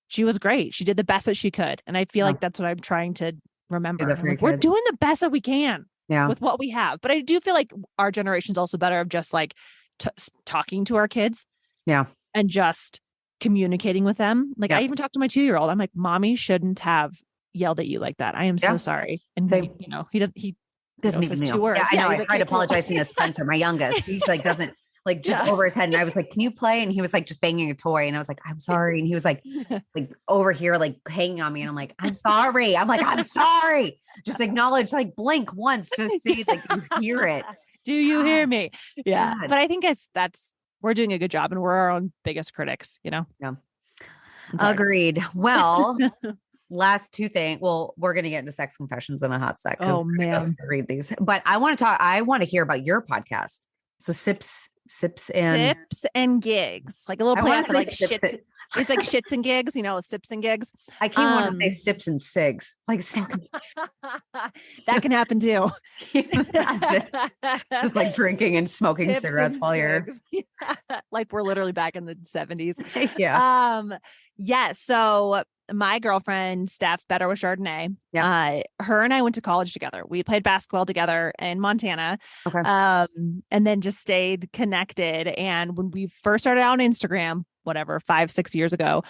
she was great. She did the best that she could. And I feel like that's what I'm trying to remember. Like, we're doing the best that we can with what we have. But I do feel like our generation's also better of just like talking to our kids. Yeah. And just communicating with them. Like I even talked to my 2-year-old. I'm like, mommy shouldn't have yelled at you like that. I am so sorry. And he doesn't even know. 2 words. Yeah, I know. I tried apologizing to Spencer, my youngest. He like doesn't like just over his head. And I was like, can you play? And he was like just banging a toy. And I was like, I'm sorry. And he was like over here, like hanging on me. And I'm like, I'm sorry. I'm like, I'm sorry. Just acknowledge, like blink once to see like you hear it. Do you hear me? Yeah. God. But I think we're doing a good job and we're our own biggest critics, you know? Yeah. Agreed. Well, last two things. Well, we're going to get into sex confessions in a hot sec. Oh man. Read these, but I want to hear about your podcast. So sips and gigs, like a little play for like shits. It's like shits and gigs, you know, sips and gigs. I can't want to say sips and cigs. Like that can happen too. Just like drinking and smoking sips cigarettes while you're like we're literally back in the 70s. Yeah. Yeah. So my girlfriend, Steph, better with Chardonnay. Yeah. Her and I went to college together. We played basketball together in Montana. Okay. And then just stayed connected. And when we first started out on Instagram, whatever, 5-6 years ago,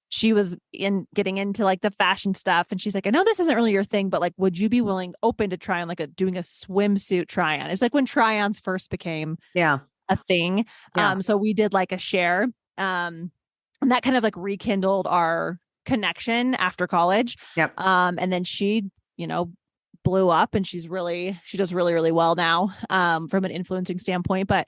she was getting into like the fashion stuff. And she's like, I know this isn't really your thing, but like, would you be open to try on like doing a swimsuit try on? It's like when try-ons first became a thing. Yeah. So we did like a share. And that kind of like rekindled our connection after college. Yep. And then she, blew up and she does really, really well now, from an influencing standpoint. But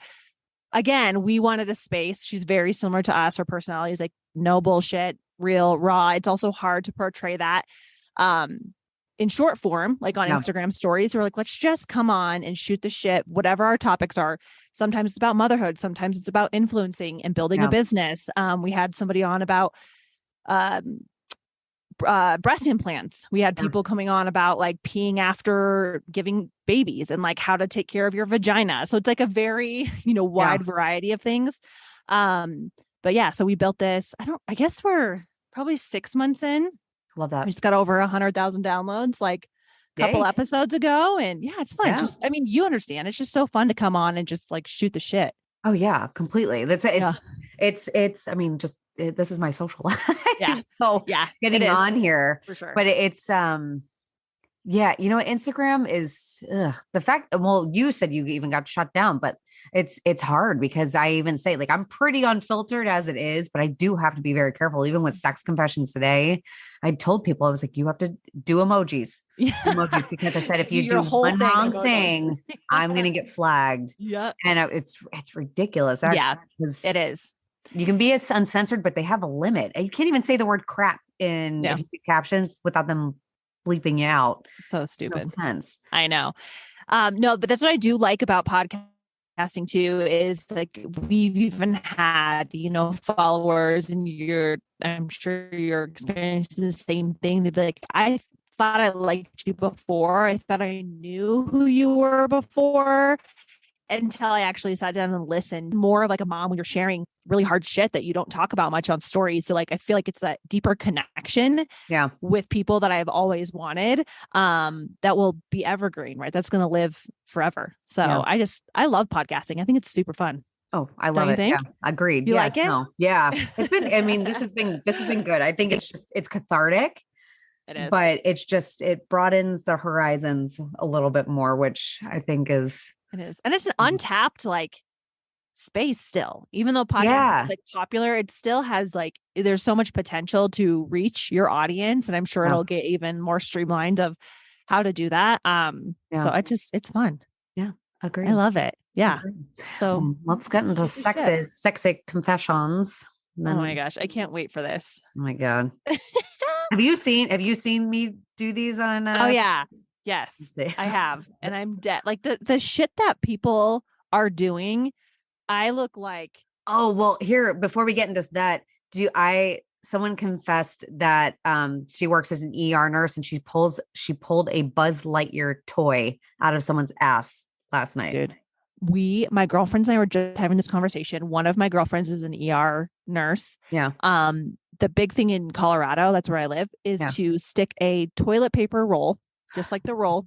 again, we wanted a space. She's very similar to us. Her personality is like no bullshit, real, raw. It's also hard to portray that, in short form, like on Instagram stories. We're like, let's just come on and shoot the shit, whatever our topics are. Sometimes it's about motherhood. Sometimes it's about influencing and building a business. We had somebody on about, breast implants. We had people coming on about like peeing after giving babies and like how to take care of your vagina. So it's like a very, wide variety of things. But yeah, so we built this. I guess we're probably 6 months in. Love that. We just got over 100,000 downloads like a couple episodes ago. And yeah, it's fun. Yeah. You understand. It's just so fun to come on and just like shoot the shit. Oh yeah, completely. This is my social life. Yeah. So getting on here for sure. But it's, Instagram is the fact, well, you said you even got shut down, but it's hard because I even say like, I'm pretty unfiltered as it is, but I do have to be very careful. Even with sex confessions today, I told people, I was like, you have to do emojis, because I said, if you do one wrong thing, I'm going to get flagged. Yeah. And it's ridiculous. Actually, it is. You can be as uncensored, but they have a limit. And you can't even say the word crap in captions without them bleeping you out. So stupid. No sense. I know. No, but that's what I do like about podcasting too, is like we've even had, followers and I'm sure you're experiencing the same thing. They'd be like, I thought I liked you before. I thought I knew who you were before, until I actually sat down and listened. More of like a mom when you're sharing really hard shit that you don't talk about much on stories. So like, I feel like it's that deeper connection with people that I've always wanted, that will be evergreen, right? That's going to live forever. So I love podcasting. I think it's super fun. Oh, I love it. Yeah. Agreed. You like it? No. Yeah. It's been, this has been good. I think it's cathartic. It is. But it broadens the horizons a little bit more, which I think is. It is. And it's an untapped like space still, even though podcasts is like popular, it still has like, there's so much potential to reach your audience. And I'm sure it'll get even more streamlined of how to do that. So it's fun. Yeah. Agreed. I love it. Yeah. Agreed. So let's get into sexy confessions. Oh my gosh. I can't wait for this. Oh my God. Have you seen me do these on? Oh yeah. Yes, I have. And I'm dead. Like the shit that people are doing, I look like. Oh, well, here, before we get into that, someone confessed that she works as an ER nurse and she pulled a Buzz Lightyear toy out of someone's ass last night. Dude, my girlfriends and I were just having this conversation. One of my girlfriends is an ER nurse. Yeah. The big thing in Colorado, that's where I live, is to stick a toilet paper roll, just like the roll,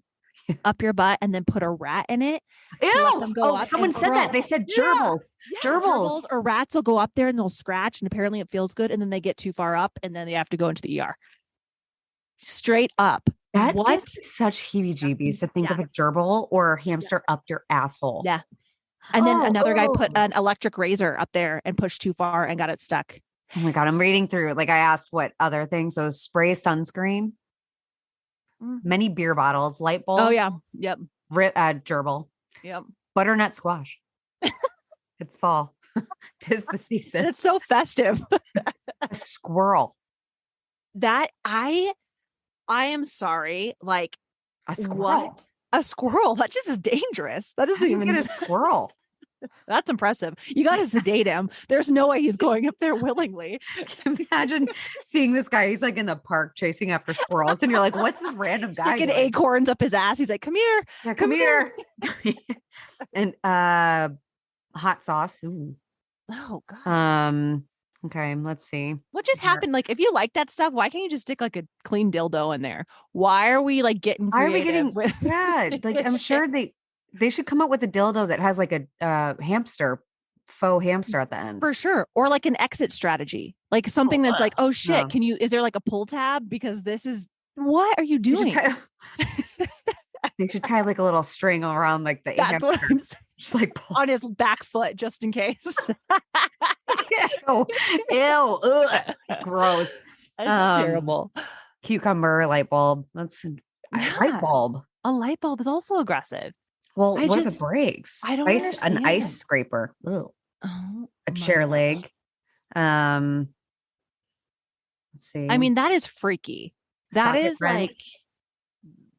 up your butt and then put a rat in it. Ew! Someone said that. They said gerbils. Yeah. Gerbils or rats will go up there and they'll scratch, and apparently it feels good. And then they get too far up and then they have to go into the ER. Straight up. That gives me such heebie-jeebies to think of a gerbil or a hamster up your asshole. Yeah. And then another guy put an electric razor up there and pushed too far and got it stuck. Oh my God. I'm reading through. Like I asked what other things. So spray sunscreen, many beer bottles, light bulb. Oh yeah. Yep. Gerbil. Yep. Butternut squash. It's fall. 'Tis the season. It's so festive. A squirrel. That I am sorry. Like a squirrel. What? A squirrel. That just is dangerous. That doesn't even get a squirrel. That's impressive. You got to sedate him. There's no way he's going up there willingly. Imagine seeing this guy. He's like in the park chasing after squirrels. And you're like, what's this random guy sticking doing? acorns up his ass? He's like, come here. Yeah, come here. And hot sauce. Ooh. Oh God. Okay, let's see. What just happened? Like, if you like that stuff, why can't you just stick like a clean dildo in there? Why are we like getting creative? Like I'm sure they should come up with a dildo that has like a faux hamster at the end. For sure. Or like an exit strategy. Like something that's like, oh shit, is there like a pull tab? Because what are you doing? They should tie like a little string around like the hamster. What I'm saying. Just like pull. On his back foot, just in case. Ew. Ugh. Gross. That's terrible. Cucumber, light bulb. Light bulb. A light bulb is also aggressive. Well, what if it breaks? I don't understand. An ice scraper. Ugh. Oh, a chair leg. Let's see. I mean, that is freaky. That Socket is wrench.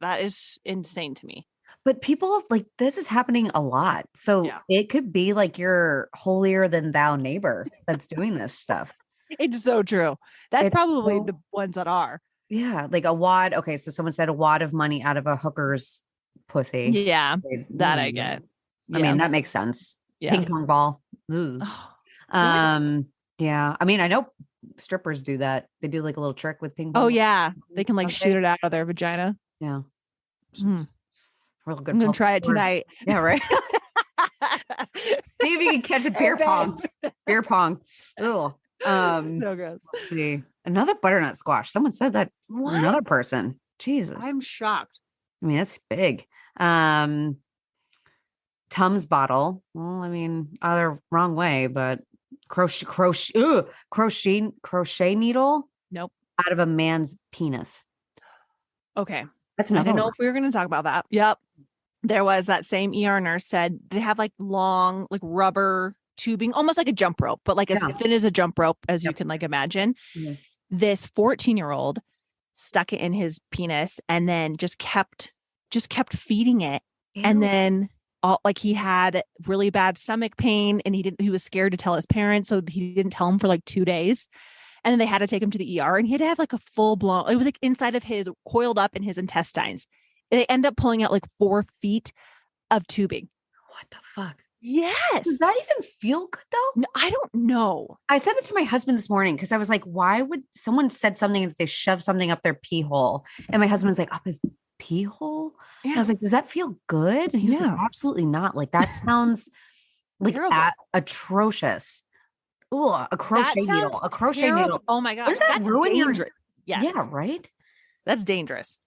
That is insane to me. But people like this is happening a lot. So it could be like your holier than thou neighbor that's doing this stuff. It's so true. That's probably the ones that are. Yeah. Like a wad. Okay. So someone said a wad of money out of a hooker's pussy. Yeah. That I get. I mean, that makes sense. Yeah. Ping pong ball. Ooh. Yeah. I mean, I know strippers do that. They do like a little trick with ping pong. Oh yeah. They can like shoot it out of their vagina. Yeah. Real good. I'm going to try it tonight. Yeah. Right. See if you can catch a beer pong. Beer pong. Ugh. So gross. Let's see. Another butternut squash. Someone said that. What? Another person. Jesus. I'm shocked. I mean, that's big. Tums bottle. Well, I mean, either wrong way, but crochet needle. Nope. Out of a man's penis. Okay. That's another I didn't know if we were going to talk about that. Yep. There was that same ER nurse said they have like long, like rubber tubing, almost like a jump rope, but like as thin as a jump rope as you can like imagine. Mm-hmm. This 14-year-old stuck it in his penis and then just kept feeding it. Ew. And then he had really bad stomach pain and he was scared to tell his parents. So he didn't tell him for like 2 days. And then they had to take him to the ER and he had to have like a full blown, it was like inside of coiled up in his intestines. They end up pulling out like 4 feet of tubing. What the fuck? Yes. Does that even feel good though? No, I don't know. I said it to my husband this morning because I was like, why would someone said something that they shove something up their pee hole? And my husband's like, up his pee hole? Yeah. I was like, does that feel good? And he was like, absolutely not. Like that sounds like atrocious. Ooh, a crochet needle. A crochet needle. Oh my gosh. That's dangerous. Yes. Yeah, right? That's dangerous.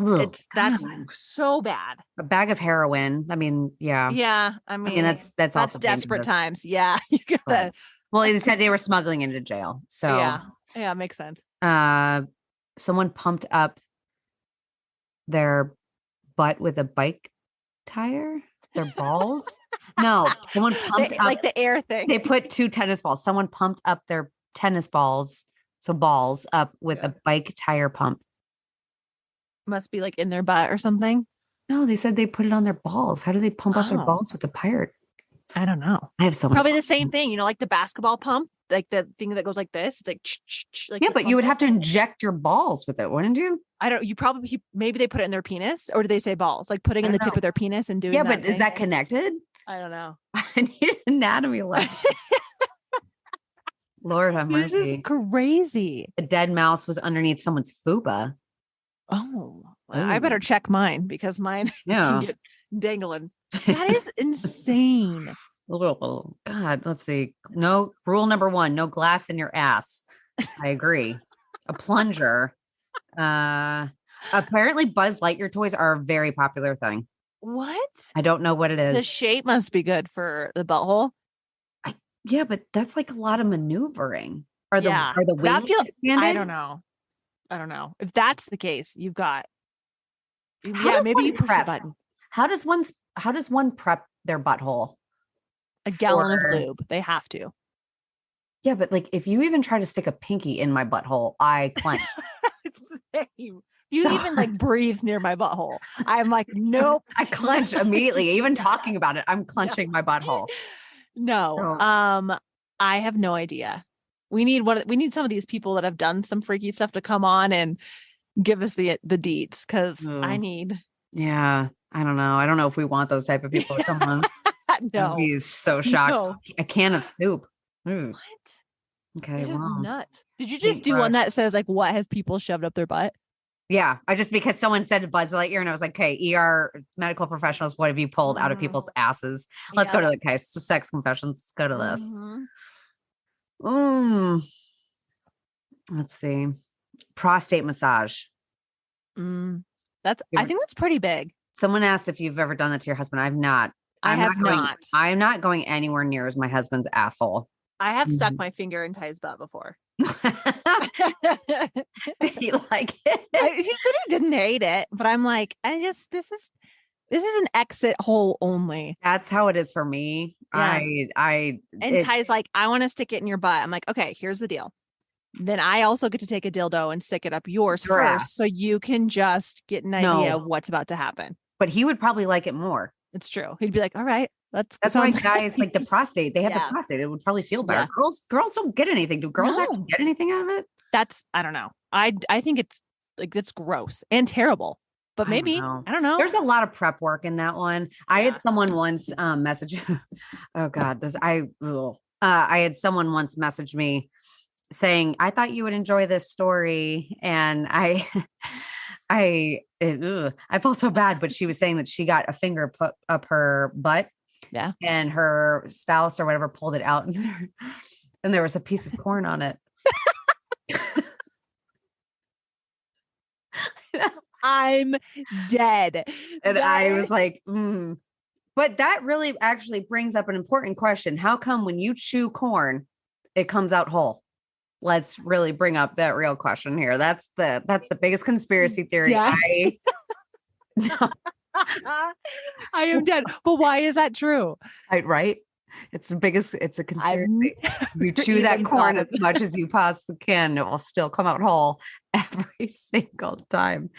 Ugh, that's so bad. A bag of heroin. I mean, yeah. Yeah. I mean that's also desperate dangerous. Times. Yeah. You gotta. Right. Well, they said they were smuggling into jail. So yeah, makes sense. Someone pumped up their butt with a bike tire. Their balls? No, someone pumped up like the air thing. They put 2 tennis balls. Someone pumped up their tennis balls, so balls up with a bike tire pump. must be like in their butt or something. No, they said they put it on their balls. How do they pump out their Oh. balls with the pirate? I don't know. I have so many Probably the questions. same thing, like the basketball pump, like the thing that goes like this. It's like, like Yeah, the but you would pump. have to inject your balls with it, wouldn't you? I don't. Maybe they put it in their penis, or do they say balls? Like putting I in the don't tip know. of their penis and doing. Yeah, that but is thing? that connected? I don't know. I need an anatomy lesson. Lord have This is mercy. crazy. A dead mouse was underneath someone's fupa. Oh, well, I better Oh. check mine because mine Yeah. can get dangling. That is insane. Oh, God, let's see. No, rule number 1, no glass in your ass. I agree. A plunger. Apparently Buzz Lightyear toys are a very popular thing. What? I don't know what it The is. shape must be good for the butthole. Yeah, but that's like a lot of maneuvering. Are the Yeah, wings that feels. expanded? I don't know. If that's the case, you've got. How Yeah, does maybe one you push prep? the button. How does one prep their butthole? A gallon of for- lube. They have to. Yeah, but like if you even try to stick a pinky in my butthole, I clench. Same. You So- even like breathe near my butthole. I'm like, nope. I clench immediately. Even talking about it, I'm clenching my butthole. No. So- I have no idea. We need some of these people that have done some freaky stuff to come on and give us the deets because I need. Yeah, I don't know. I don't know if we want those type of people to come on. No. He's so shocked. No. A can of soup. Ooh, What? okay, That is wow. nuts. Did you just Paintbrush. do one that says like what has people shoved up their butt? Yeah, I just because someone said Buzz Lightyear and I was like, okay, ER medical professionals, what have you pulled out of people's asses? Let's go to the case. So sex confessions. Let's go to this. Let's see. Prostate massage. I think that's pretty big. Someone asked if you've ever done that to your husband. I've not. I have going- not. I am not going anywhere near my husband's asshole. I have stuck Mhm. my finger in Ty's butt before. Did he like it? He said he didn't hate it, but I'm like, this is an exit hole only. That's how it is for me. Yeah. And Ty's like, I want to stick it in your butt. I'm like, okay, here's the deal. Then I also get to take a dildo and stick it up yours Your first, ass. so you can just get an idea No. of what's about to happen. But he would probably like it more. It's true. He'd be like, all right, That's why sounds guys like the nice." prostate. They have Yeah. the prostate. It would probably feel better. Yeah. Girls don't get anything. Do girls No. actually get anything out of it? I don't know. I think it's gross and terrible. But I don't maybe know. I don't know. There's a lot of prep work in that one. I had Yeah. someone once message. Oh God, I had someone once message me saying, "I thought you would enjoy this story," and I felt so bad. But she was saying that she got a finger put up her butt, Yeah. and her spouse or whatever pulled it out, and there was a piece of corn on it. I'm dead. And I was like, But that really actually brings up an important question. How come when you chew corn, it comes out whole? Let's really bring up that real question here. That's the biggest conspiracy theory. Yeah. No, I am dead. But why is that true? right? It's a conspiracy. You chew even that corn thought as much as you possibly can, it will still come out whole every single time.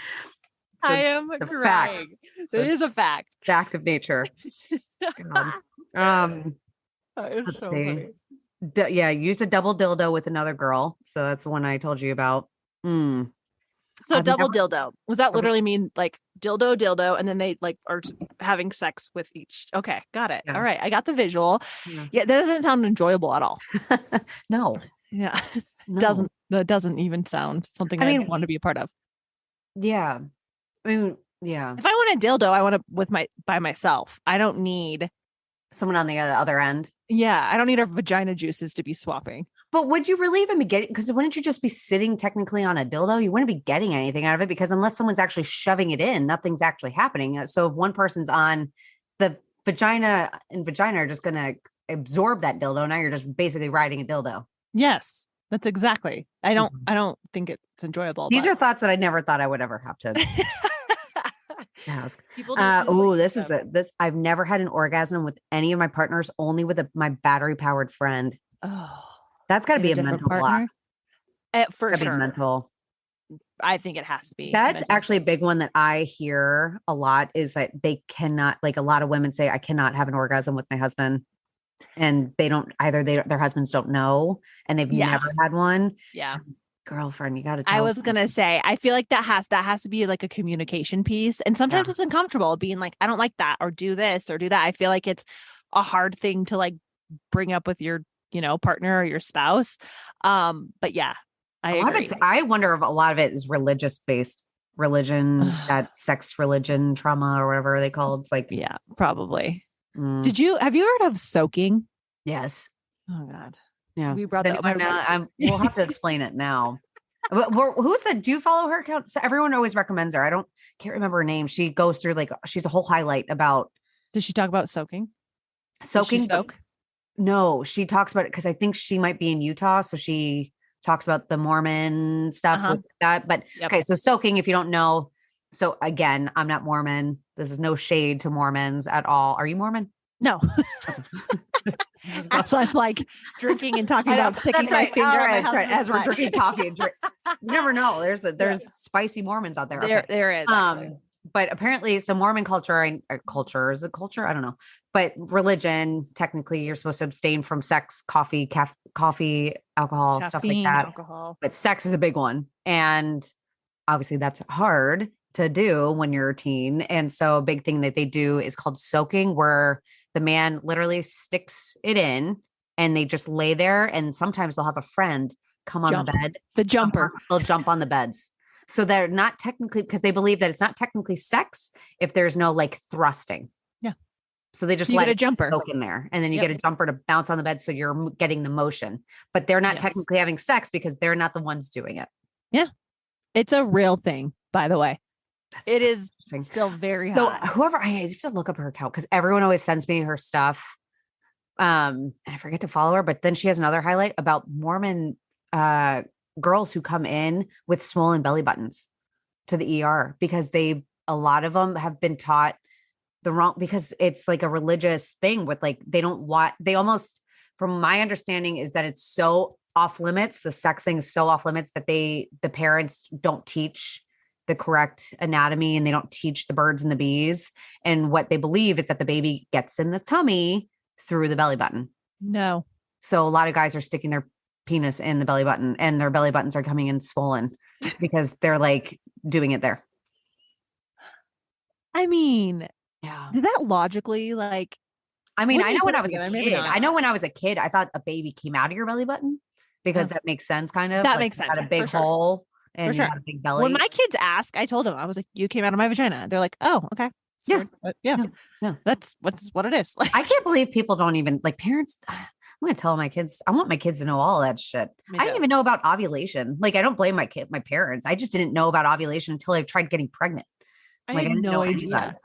It's I a am a crying. fact. It's It a is a fact. fact of nature. God. That is Let's so see. funny. Used a double dildo with another girl. So that's the one I told you about. So I've double never- dildo. Was that literally mean like dildo, and then they like are having sex with each? Okay, got it. Yeah. All right, I got the visual. Yeah. Yeah, that doesn't sound enjoyable at all. No, Yeah, no. that doesn't even sound something I I mean- want to be a part of. Yeah. I mean, yeah. If I want a dildo, I want it by myself. I don't need. Someone on the other end. Yeah, I don't need our vagina juices to be swapping. But would you really even be getting, because wouldn't you just be sitting technically on a dildo? You wouldn't be getting anything out of it because unless someone's actually shoving it in, nothing's actually happening. So if one person's on, the vagina and vagina are just going to absorb that dildo. Now you're just basically riding a dildo. Yes, that's exactly. I don't think it's enjoyable. These but- are thoughts that I never thought I would ever have to ask. People just feel like This is this. I've never had an orgasm with any of my partners, only with my battery powered friend. Oh, That's got to in be a different mental block. For Gotta be sure. mental. I think it has to be. That's actually a big one that I hear a lot is that they cannot, like a lot of women say, I cannot have an orgasm with my husband. And they don't either. Their husbands don't know, and they've never had one. Yeah. Girlfriend, you got to tell I was going to say, I feel like that has to be like a communication piece. And sometimes it's uncomfortable being like, I don't like that, or do this or do that. I feel like it's a hard thing to like bring up with your, partner or your spouse. But yeah, I agree. I wonder if a lot of it is religion, that sex religion trauma or whatever they call it. It's like, yeah, probably. Have you heard of soaking? Yes. Oh God. Yeah. We brought that up. We'll have to explain it now. Do you follow her account? So everyone always recommends her. Can't remember her name. She goes through she's a whole highlight about. Does she talk about soaking? Soaking? Soak? No, she talks about it because I think she might be in Utah. So she talks about the Mormon stuff with that. But okay, so soaking, if you don't know. So again, I'm not Mormon. This is no shade to Mormons at all. Are you Mormon? No. As I'm like drinking and talking about sticking my finger on my husband's butt. As we're drinking coffee and drink. You never know. There's spicy Mormons out there. Okay. There is. Actually. But apparently, so Mormon culture, is it culture? I don't know. But religion, technically, you're supposed to abstain from sex, coffee, alcohol, stuff like that. Alcohol. But sex is a big one. And obviously that's hard to do when you're a teen. And so a big thing that they do is called soaking, where the man literally sticks it in and they just lay there. And sometimes they'll have a friend come on the bed. The jumper. They'll jump on the beds. So they're not technically, because they believe that it's not technically sex if there's no thrusting. Yeah. So they just let a jumper soak in there, and then you get a jumper to bounce on the bed. So you're getting the motion, but they're not technically having sex because they're not the ones doing it. Yeah. It's a real thing, by the way. It is still very hot. So I have to look up her account because everyone always sends me her stuff. And I forget to follow her, but then she has another highlight about Mormon girls who come in with swollen belly buttons to the ER because a lot of them have been taught the wrong, because it's like a religious thing with they almost, from my understanding, is that it's so off limits. The sex thing is so off limits that the parents don't teach the correct anatomy and they don't teach the birds and the bees. And what they believe is that the baby gets in the tummy through the belly button. No. So a lot of guys are sticking their penis in the belly button and their belly buttons are coming in swollen because they're doing it there. I mean, yeah. Does that logically I know when I was a kid, I thought a baby came out of your belly button because that makes sense kind of. That makes sense. Had a big hole and you had a big belly. When my kids ask, I told them, I was like, you came out of my vagina. They're like, oh, okay. Yeah. Yeah. That's what it is. I can't believe people don't even parents. I'm going to tell my kids. I want my kids to know all that shit. I didn't even know about ovulation. I don't blame my parents. I just didn't know about ovulation until I tried getting pregnant. I had no idea.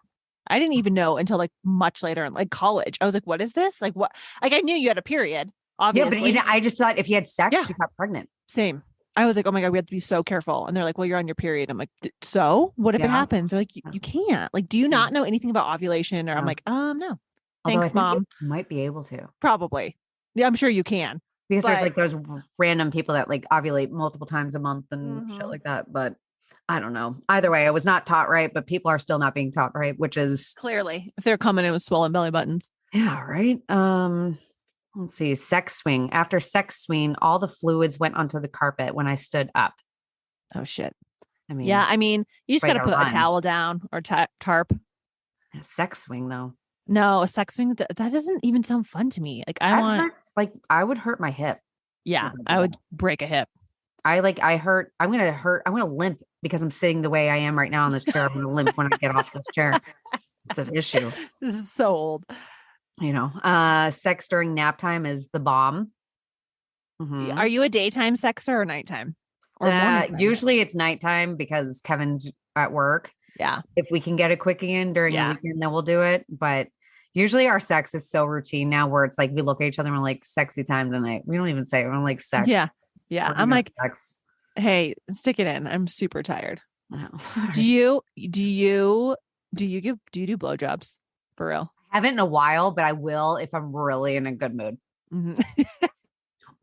I didn't even know until much later in college. I was like, what is this? What? I knew you had a period, obviously. Yeah, but I just thought if you had sex, you got pregnant. Same. I was like, oh my God, we have to be so careful. And they're like, well, you're on your period. I'm like, so what if it happens? They're like, you can't. Do you not know anything about ovulation? Or I'm like, no. Thanks, Mom. You might be able to. Probably. Yeah, I'm sure you can. Because there's those random people that ovulate multiple times a month and shit like that. But I don't know. Either way, I was not taught right, but people are still not being taught right, which is clearly if they're coming in with swollen belly buttons. Yeah, right. Let's see. Sex swing. After sex swing, all the fluids went onto the carpet when I stood up. Oh shit. You just got to put a towel down or tarp. A sex swing though. No, a sex swing. That doesn't even sound fun to me. I would hurt my hip. Yeah, I would break a hip. I'm going to limp because I'm sitting the way I am right now on this chair. I'm going to limp when I get off this chair. It's an issue. This is so old. Sex during nap time is the bomb. Mm-hmm. Are you a daytime sexer or nighttime? Or usually it's nighttime because Kevin's at work. Yeah. If we can get a quickie in during the weekend, then we'll do it. But usually our sex is so routine now where it's we look at each other and we're like, sexy time tonight. We don't even say it. We're like, sex. Yeah. Yeah. I'm like, sex. Hey, stick it in. I'm super tired. Do you do blowjobs for real? I haven't in a while, but I will if I'm really in a good mood. Mm-hmm.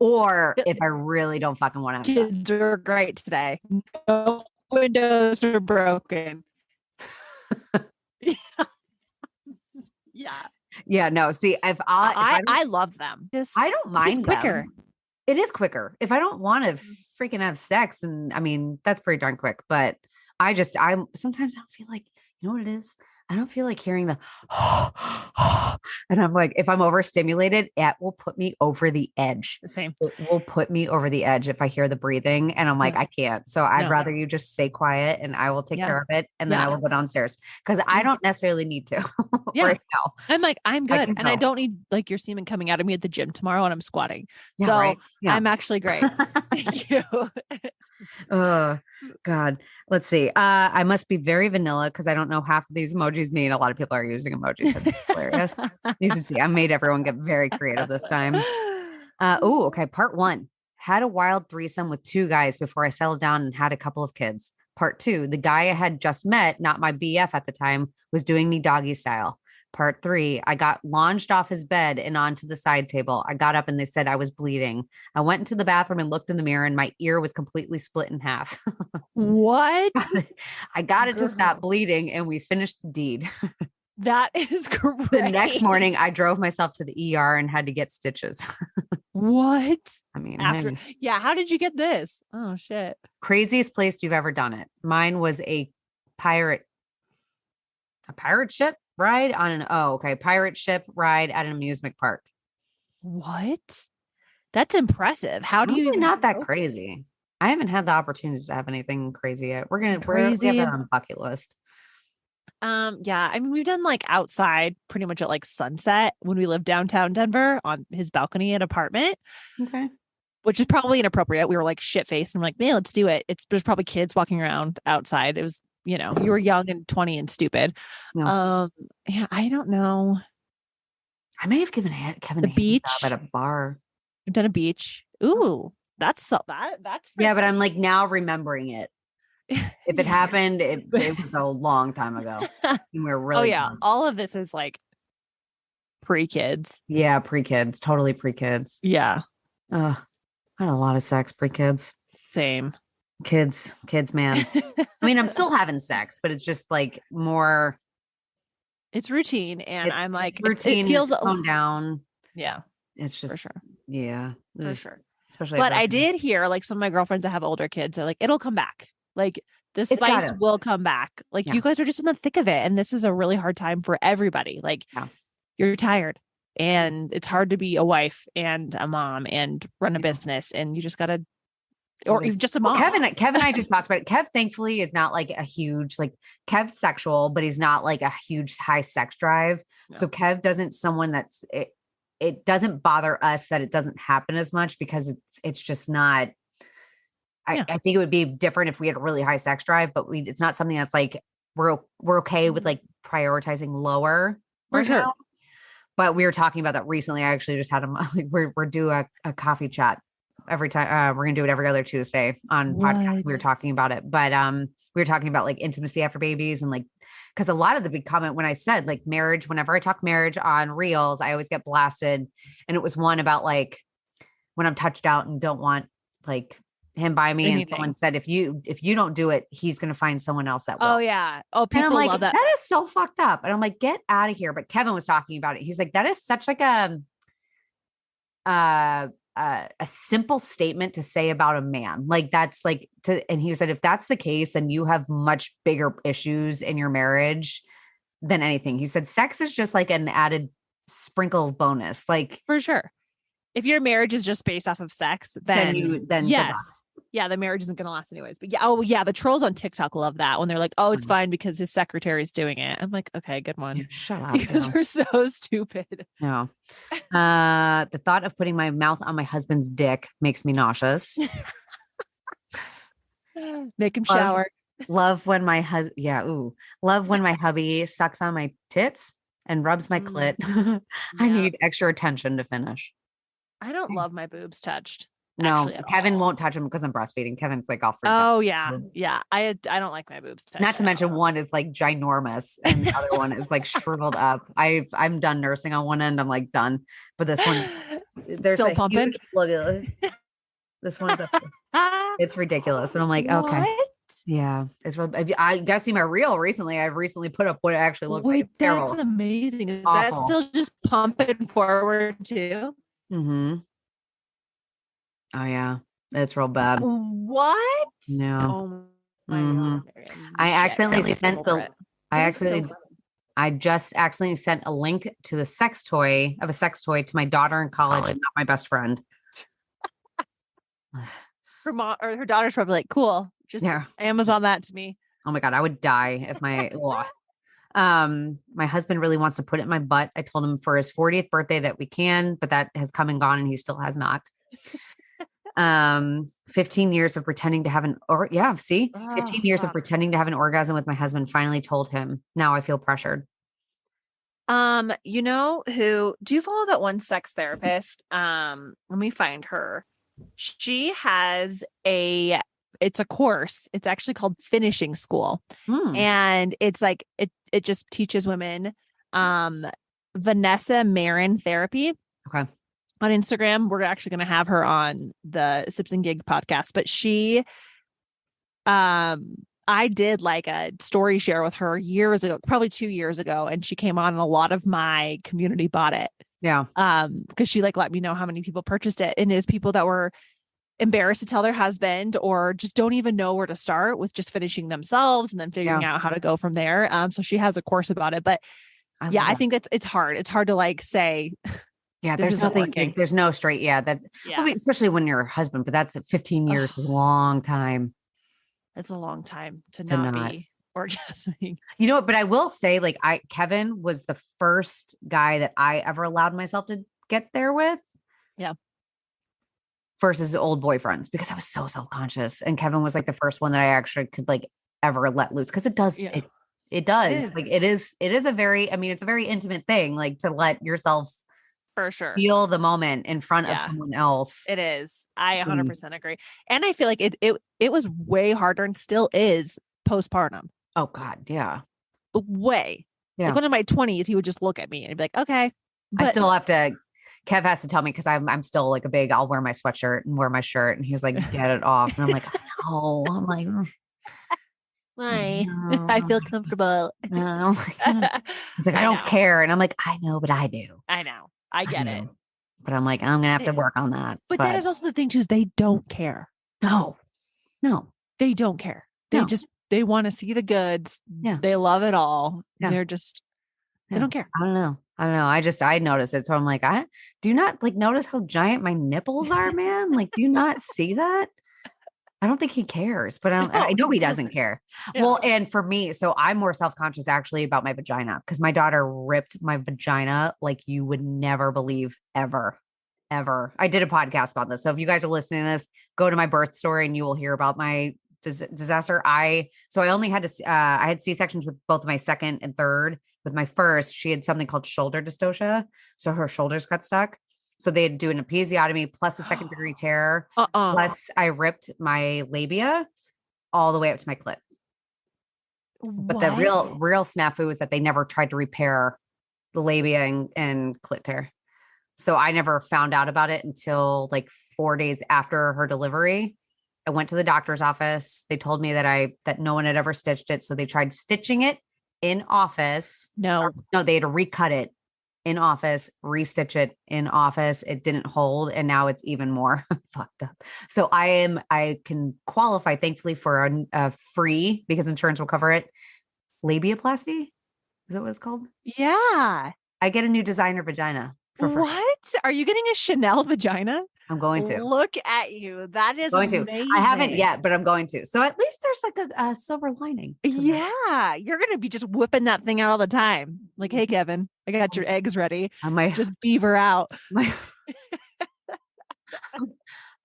Or if I really don't fucking want to have sex. Kids are great today. No windows are broken. Yeah. Yeah, no. See, if I love them. I don't mind It's quicker. them. It is quicker. If I don't want to freaking have sex, and I mean, that's pretty darn quick, but sometimes I don't feel like, you know what it is? I don't feel like hearing the, and I'm like, if I'm overstimulated, it will put me over the edge. The same. It will put me over the edge if I hear the breathing, and I'm like, I can't. So I'd rather you just stay quiet and I will take care of it. And then I will go downstairs because I don't necessarily need to right now. I'm like, I'm good. And I don't need like your semen coming out of me at the gym tomorrow when I'm squatting. Yeah, so right. I'm actually great. Thank you. Oh God. Let's see. I must be very vanilla because I don't know half of these emojis mean. A lot of people are using emojis. It's hilarious. You can see I made everyone get very creative this time. Okay. Part 1. Had a wild threesome with 2 guys before I settled down and had a couple of kids. Part 2. The guy I had just met, not my BF at the time, was doing me doggy style. Part 3, I got launched off his bed and onto the side table. I got up and they said I was bleeding. I went into the bathroom and looked in the mirror and my ear was completely split in half. What? I got it to stop bleeding and we finished the deed. That is great. The next morning, I drove myself to the ER and had to get stitches. What? I mean, hey. Yeah. How did you get this? Oh, shit. Craziest place you've ever done it. Mine was a pirate ship ride on an pirate ship ride at an amusement park. What? That's impressive. How do you even not that crazy? I haven't had the opportunity to have anything crazy yet. We have that on the bucket list. Yeah, I mean, we've done like outside pretty much at like sunset when we lived downtown Denver on his balcony and apartment. Okay. Which is probably inappropriate. We were like shit faced and I'm like, man, let's do it. There's probably kids walking around outside. It was, you were young and 20 and stupid. No. Yeah, I don't know. I may have given Kevin the beach at a bar. We've done a beach. Ooh, that's yeah, but I'm like now remembering it. If it happened, it was a long time ago. And we're really young. All of this is like pre-kids. Yeah, pre-kids, totally pre-kids. Yeah. I had a lot of sex pre-kids. Same. Kids, man. I mean, I'm still having sex, but it's just like more. It's routine, and I'm like, routine. It feels toned down. Yeah, it's just for sure. Yeah, for sure. Especially, but I did hear like some of my girlfriends that have older kids are like, it'll come back. Like the spice will come back. Like you guys are just in the thick of it, and this is a really hard time for everybody. Like you're tired, and it's hard to be a wife and a mom and run a business, and you just gotta. Or even just a mom. Kevin and I just talked about it. Kev, thankfully, is not like a huge, like Kev's sexual, but he's not like a huge high sex drive. No. So Kev doesn't it doesn't bother us that it doesn't happen as much because it's just not. I think it would be different if we had a really high sex drive, but it's not something that's like we're okay with like prioritizing lower for sure. Now. But we were talking about that recently. I actually just had we're due a coffee chat. Every time we're gonna do it every other Tuesday on podcast. We were talking about it, but we were talking about like intimacy after babies and like because a lot of the big comment when I said like marriage, whenever I talk marriage on reels, I always get blasted. And it was one about like when I'm touched out and don't want like him by me. And someone said if you don't do it, he's gonna find someone else that will. Oh yeah. Oh, people and I'm like, love that. That is so fucked up. And I'm like, get out of here. But Kevin was talking about it. He's like, that is such like a simple statement to say about a man. Like that's like and he said, if that's the case, then you have much bigger issues in your marriage than anything. He said, sex is just like an added sprinkle bonus. Like for sure. If your marriage is just based off of sex, then yes. Yeah. The marriage isn't going to last anyways, but yeah. Oh yeah. The trolls on TikTok love that when they're like, oh, it's fine because his secretary's doing it. I'm like, okay, good one. Shut up. Because we're so stupid. No. The thought of putting my mouth on my husband's dick makes me nauseous. Make him shower. Love when my love when my hubby sucks on my tits and rubs my clit. I need extra attention to finish. I don't love my boobs touched. No, Kevin won't touch him because I'm breastfeeding. Kevin's like all freaked out. Oh yeah. Yeah. I don't like my boobs touched. Not to mention one is like ginormous and the other one is like shriveled up. I'm done nursing on one end. I'm like done. But this one There's Still a pumping? huge look. This one's up. It's ridiculous. And I'm like, okay. What? Yeah. It's real. I got to see my reel recently. I've recently put up what it actually looks like. Wait, It's that's terrible. amazing. Is that Awful. still just pumping forward too? Mm-hmm. Oh yeah. It's real bad. What? Yeah. Oh my Mhm. God. Miriam, I shit, accidentally really sent over the it. I That is so accidentally I just accidentally sent a link to the sex toy to my daughter in college, not my best friend. her mom or her daughter's probably like, cool. Just Yeah. Amazon that to me. Oh my God, I would die if my husband really wants to put it in my butt. I told him for his 40th birthday that we can, but that has come and gone and he still has not. 15 years of pretending to have 15 years of pretending to have an orgasm with my husband, finally told him. Now I feel pressured. You know who, do you follow that one sex therapist? Let me find her. She has it's a course. It's actually called Finishing School. And it's like, it just teaches women, Vanessa Marin Therapy. Okay. On Instagram. We're actually going to have her on the Sips and Gig podcast, but she, I did like a story share with her years ago, probably 2 years ago. And she came on and a lot of my community bought it. Yeah. Because she like let me know how many people purchased it. And it was people that were embarrassed to tell their husband or just don't even know where to start with just finishing themselves and then figuring out how to go from there. So she has a course about it, but I think it's hard. It's hard to like say, yeah, there's nothing, like, there's no straight. Yeah. I mean, especially when you're a husband, but that's 15 years, a long time. It's a long time to not be orgasming. You know what? But I will say, like, Kevin was the first guy that I ever allowed myself to get there with. Yeah. Versus old boyfriends, because I was so self-conscious. And Kevin was like the first one that I actually could like ever let loose. Cause it does, it does. Like it is a very, I mean, it's a very intimate thing, like to let yourself for sure feel the moment in front of someone else. It is. I 100% agree. And I feel like it was way harder and still is postpartum. Oh God. Yeah. Way. Yeah. Like when in my 20s, he would just look at me and be like, okay. But I still have to, Kev has to tell me because I'm still like I'll wear my sweatshirt and wear my shirt. And he's like, get it off. And I'm like, oh, I'm like, why? I feel comfortable. No. He's like, I don't care. And I'm like, I know, but I do. I know. I get it. But I'm like, I'm going to have to work on that. But that is also the thing too, is they don't care. No, they don't care. They want to see the goods. Yeah. They love it all. Yeah. They're just, they don't care. I don't know. I noticed it. So I'm like, do you not like notice how giant my nipples are, man? Like, do you not see that? I don't think he cares, but I know he doesn't care. Yeah. Well, and for me, so I'm more self-conscious actually about my vagina because my daughter ripped my vagina like you would never believe ever. I did a podcast about this. So if you guys are listening to this, go to my birth story and you will hear about my disaster. I only had I had C-sections with both my second and third. With my first, she had something called shoulder dystocia. So her shoulders got stuck. So they had to do an episiotomy plus a second degree tear. Plus I ripped my labia all the way up to my clit. But the real snafu is that they never tried to repair the labia and clit tear. So I never found out about it until like 4 days after her delivery. I went to the doctor's office. They told me that no one had ever stitched it. So they tried stitching it in office. No, they had to recut it in office, restitch it in office. It didn't hold. And now it's even more fucked up. So I can qualify thankfully for a free, because insurance will cover it, labiaplasty. Is that what it's called? Yeah. I get a new designer vagina for free. What? Are you getting a Chanel vagina? I'm going to. Look at you. That is amazing. I haven't yet, but I'm going to. So at least there's like a silver lining. Yeah. You're going to be just whipping that thing out all the time. Like, hey, Kevin, I got your eggs ready. I might just beaver out.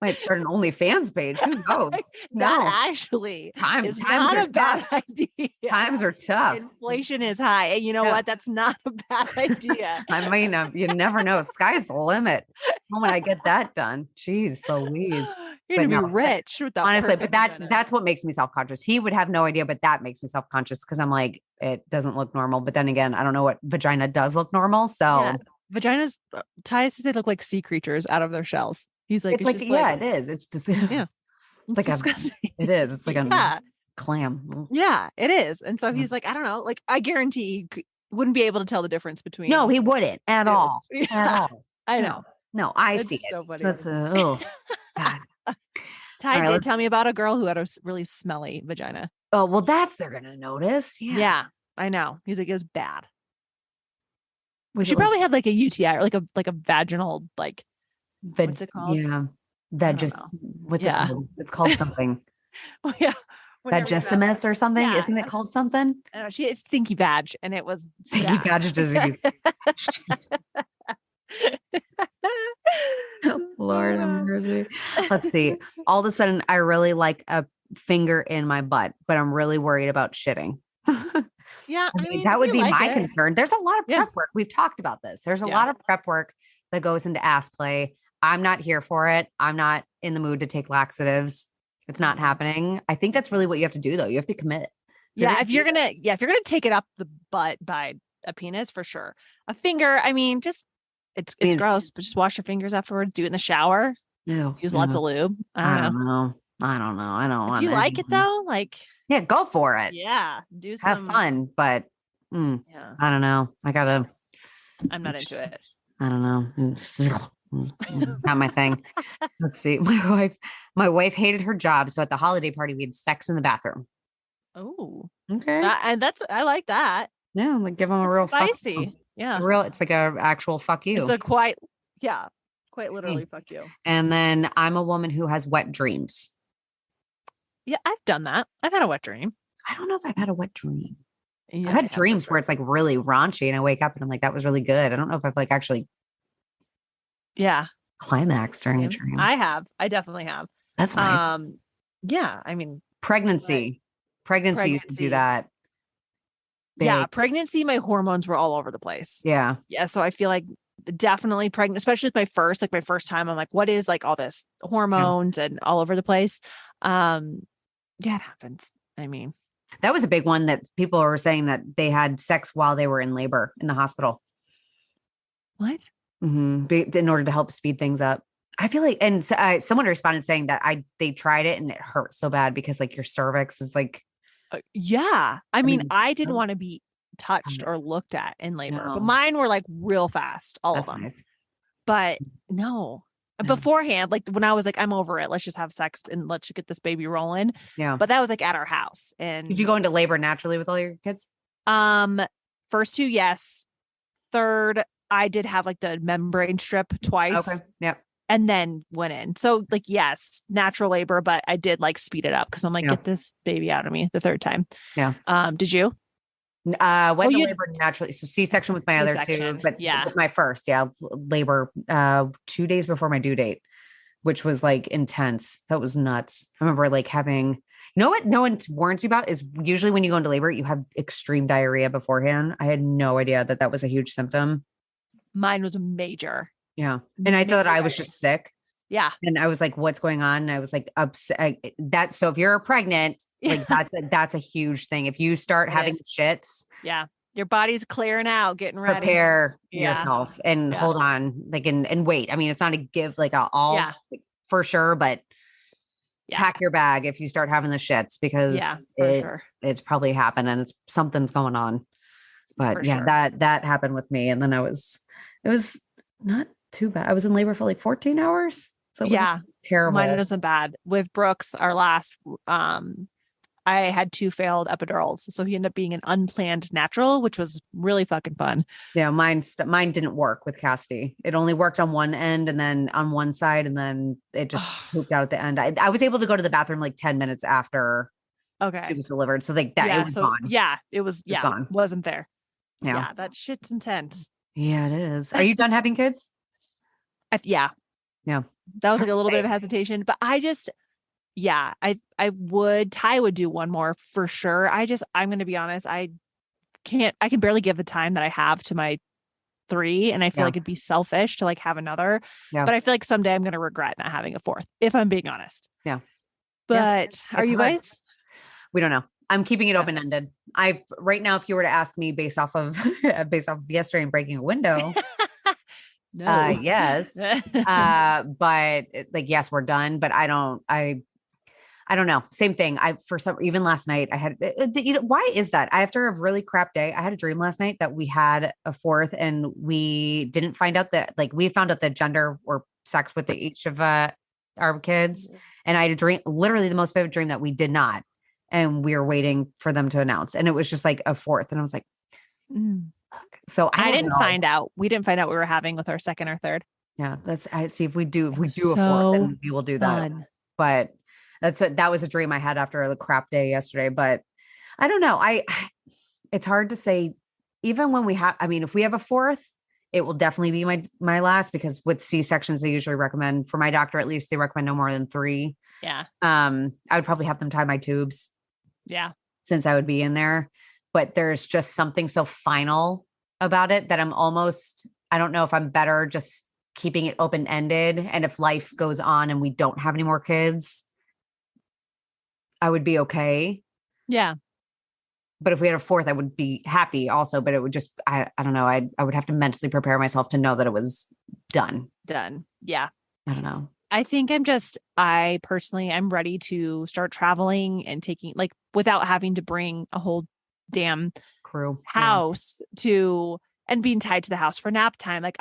Might start an OnlyFans page. Who knows? Actually times not a bad idea. Times are tough. Inflation is high. And you know what? That's not a bad idea. I mean, you never know. Sky's the limit. The moment I get that done, geez, Louise. You're gonna be rich with that. Honestly, but that's what makes me self-conscious. He would have no idea, but that makes me self-conscious because I'm like, it doesn't look normal. But then again, I don't know what vagina does look normal. So Vaginas, Ty says they look like sea creatures out of their shells. He's like, It's like, yeah, it is. It's just, yeah, it's like disgusting. it is. It's like Yeah. a clam. Yeah, it is. And so he's like, I don't know. Like, I guarantee he wouldn't be able to tell the difference between. No, he wouldn't at two. all. Yeah, At all. I know. No, I It's see it. so funny. That's oh God. Ty right, did tell me about a girl who had a really smelly vagina. Oh, well, they're gonna notice. Yeah, I know. He's like, it was bad. Was She probably had like a UTI or like a vaginal, like, what's it called? Yeah. What's it called? It's called something. Oh, yeah. Vagissimus or something. Yeah, Isn't it called something? She had stinky vag and it was Stinky vag disease. Lord have mercy. Let's see. All of a sudden, I really like a finger in my butt, but I'm really worried about shitting. Yeah, I mean, that would be my concern. There's a lot of prep work. We've talked about this. There's a lot of prep work that goes into ass play. I'm not here for it. I'm not in the mood to take laxatives. It's not happening. I think that's really what you have to do, though. You have to commit. If you're gonna take it up the butt by a penis, for sure. A finger, I mean, just it's gross, but just wash your fingers afterwards. Do it in the shower. Use lots of lube. I don't know. I don't know. I don't want. If you like it though, like, yeah, go for it. Yeah, have fun. But yeah, I don't know. I'm not into it. I don't know. Not my thing. Let's see. My wife hated her job, so at the holiday party we had sex in the bathroom. Oh, okay. I like that. Yeah, like give them a real spicy. Fuck. Yeah, it's like a actual fuck you. It's a quite literally fuck you. And then I'm a woman who has wet dreams. Yeah, I've done that. I've had a wet dream. I don't know if I've had a wet dream. Yeah, I've had dreams where it's like really raunchy and I wake up and I'm like, that was really good. I don't know if I've like actually climaxed during a dream. I definitely have. That's nice. Yeah, I mean, pregnancy, you can do that. Yeah, pregnancy, my hormones were all over the place. Yeah. So I feel like definitely pregnant, especially with my first time. I'm like, what is like all this hormones and all over the place? Yeah, it happens. I mean, that was a big one that people were saying that they had sex while they were in labor in the hospital. What? In order to help speed things up. I feel like, and someone responded saying that they tried it and it hurt so bad because like your cervix is like. Yeah. I mean, I didn't want to be touched or looked at in labor, but mine were like real fast, all of them. Nice. But no. Beforehand, like when I was like, I'm over it. Let's just have sex and let's get this baby rolling. Yeah. But that was like at our house. And did you go into labor naturally with all your kids? First two, yes. Third, I did have like the membrane strip twice. Okay. Yep. And then went in. So like, yes, natural labor, but I did like speed it up because I'm like, get this baby out of me the third time. Yeah. Did you? Went to labor naturally. So C-section with my other two, but with my first, labor 2 days before my due date, which was like intense. That was nuts. I remember like having, you know what no one warns you about is usually when you go into labor, you have extreme diarrhea beforehand. I had no idea that was a huge symptom. Mine was major. Yeah. And I thought I was just sick. Yeah. And I was like, what's going on? And I was like, upset. So if you're pregnant, like that's a huge thing. If you start having shits. Yeah. Your body's clearing out, getting ready. Prepare yourself and hold on, like, and wait. I mean, it's not a give like like, for sure, but pack your bag if you start having the shits because it's probably happened and something's going on. But that happened with me. And then it was not too bad. I was in labor for like 14 hours. So it was terrible. Mine wasn't bad. With Brooks, our last, I had 2 failed epidurals. So he ended up being an unplanned natural, which was really fucking fun. Yeah. Mine didn't work with Cassidy. It only worked on one end and then on one side. And then it just pooped out at the end. I was able to go to the bathroom like 10 minutes after it was delivered. So like that, it was gone. Yeah. It was gone. Wasn't there. Yeah. That shit's intense. Yeah, it is. Are you done having kids? Yeah. That was like a little bit of hesitation, but I would, Ty would do one more for sure. I'm going to be honest. I can barely give the time that I have to my 3. And I feel like it'd be selfish to like have another, but I feel like someday I'm going to regret not having a 4th, if I'm being honest. Yeah. But are you guys? We don't know. I'm keeping it open-ended. Right now, if you were to ask me based off of yesterday and breaking a window, No. Yes. But like, yes, we're done, but I don't know. Same thing. Even last night I had, why is that? After a really crap day, I had a dream last night that we had a fourth and we didn't find out that, like, we found out the gender or sex with each of our kids. And I had a dream, literally the most vivid dream, that we did not. And we were waiting for them to announce. And it was just like a fourth. And I was like, so I didn't know. find out. We didn't find out we were having with our second or third. Yeah. I see if we do a fourth, So then we will do that. fun. But that was a dream I had after the crap day yesterday. But I don't know. It's hard to say, even when if we have a fourth, it will definitely be my last, because with C-sections, they usually recommend, for my doctor, at least, they recommend no more than 3. Yeah. I would probably have them tie my tubes. Yeah. Since I would be in there, but there's just something so final about it that I don't know if I'm better just keeping it open-ended. And if life goes on and we don't have any more kids, I would be okay. Yeah. But if we had a fourth, I would be happy also, but it would just, I don't know. I would have to mentally prepare myself to know that it was done. Yeah. I don't know. I think I personally, I'm ready to start traveling and taking, like, without having to bring a whole damn crew house and being tied to the house for nap time. Like,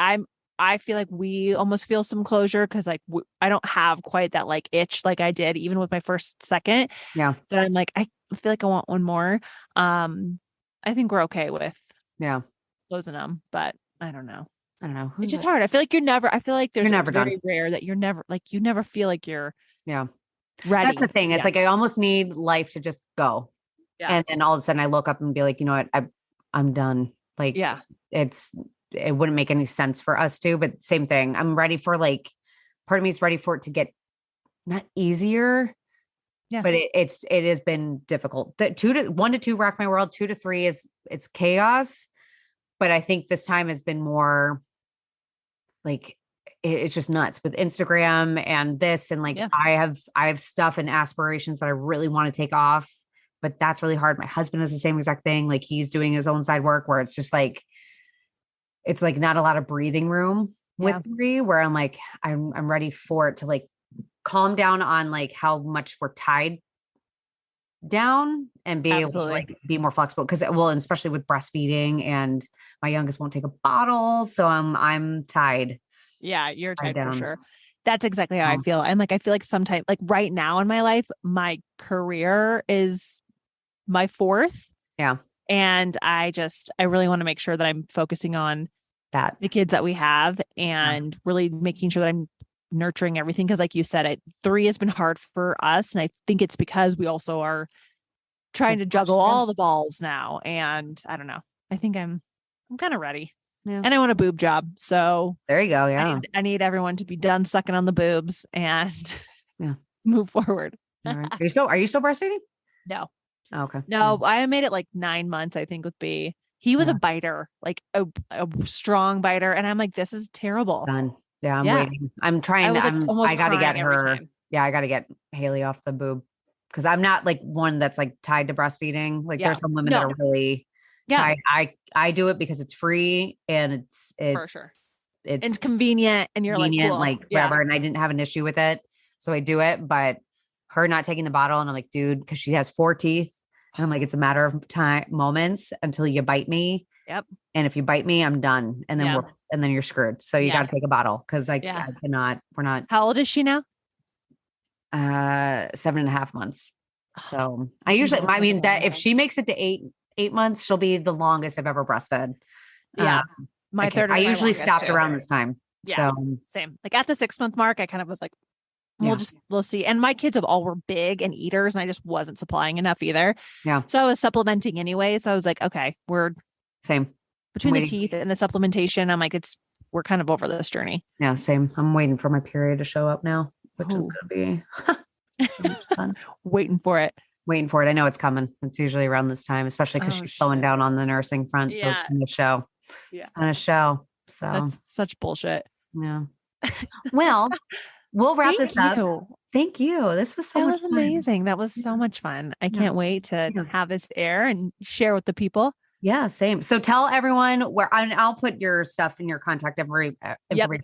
I feel like we almost feel some closure, because like I don't have quite that like itch like I did even with my first, second. Yeah. But I'm like, I feel like I want one more. I think we're okay with closing them, but I don't know. It's just hard. I feel like it's very rare that you never feel like you're ready. That's the thing. It's like, I almost need life to just go. Yeah. And then all of a sudden I look up and be like, you know what? I'm done. Like, it wouldn't make any sense for us to, but same thing. I'm ready for, like, part of me is ready for it to get not easier. Yeah. But it has been difficult. 1 to 2 rock my world. 2 to 3 it's chaos. But I think this time has been more like, it's just nuts with Instagram and this. And like, I have stuff and aspirations that I really want to take off, but that's really hard. My husband has the same exact thing. Like, he's doing his own side work where it's just like, it's like not a lot of breathing room with 3, where I'm like, I'm ready for it to like calm down on like how much we're tied down and be able to like be more flexible. Cause and especially with breastfeeding, and my youngest won't take a bottle. So I'm tied. Yeah. You're tied for sure. That's exactly how I feel. I'm like, I feel like sometimes, like right now in my life, my career is my fourth. Yeah. And I really want to make sure that I'm focusing on the kids that we have, and really making sure that I'm nurturing everything. Cause like you said, 3 has been hard for us. And I think it's because we also are trying to juggle all the balls now. And I don't know. I think I'm kind of ready. Yeah. And I want a boob job. So there you go. Yeah. I need everyone to be done sucking on the boobs and move forward. All right. Are you still breastfeeding? No. Oh, okay. No, I made it like 9 months, I think, with B. He was a biter, like a strong biter. And I'm like, this is terrible. Done. Yeah. I'm waiting. I'm trying. I got to get her. Yeah. I got to get Haley off the boob, because I'm not like one that's like tied to breastfeeding. Like there's some women that are really tied. I do it because it's free and it's for sure. It's convenient, and you're like, cool. Like whatever. And I didn't have an issue with it. So I do it, but her not taking the bottle, and I'm like, dude, cause she has 4 teeth. And I'm like, it's a matter of moments until you bite me. Yep. And if you bite me, I'm done. And then then you're screwed. So you got to take a bottle. Cause I cannot, we're not. How old is she now? 7.5 months. So that if she makes it to 8 months, she'll be the longest I've ever breastfed. Yeah. My third. I usually stopped around this time. Yeah. So same. Like at the 6-month mark, I kind of was like, we'll see. And my kids were big and eaters, and I just wasn't supplying enough either. Yeah. So I was supplementing anyway. So I was like, okay, we're same between the teeth and the supplementation. I'm like, we're kind of over this journey. Yeah. Same. I'm waiting for my period to show up now, which is going to be so much fun. Waiting for it. I know it's coming. It's usually around this time, especially because she's slowing down on the nursing front. So it's in the show. Yeah. It's on a show. So that's such bullshit. Yeah. Well, we'll wrap this up. Thank you. This was so much fun. Amazing. That was so much fun. I can't wait to have this air and share with the people. Yeah, same. So tell everyone where, and I'll put your stuff and your contact information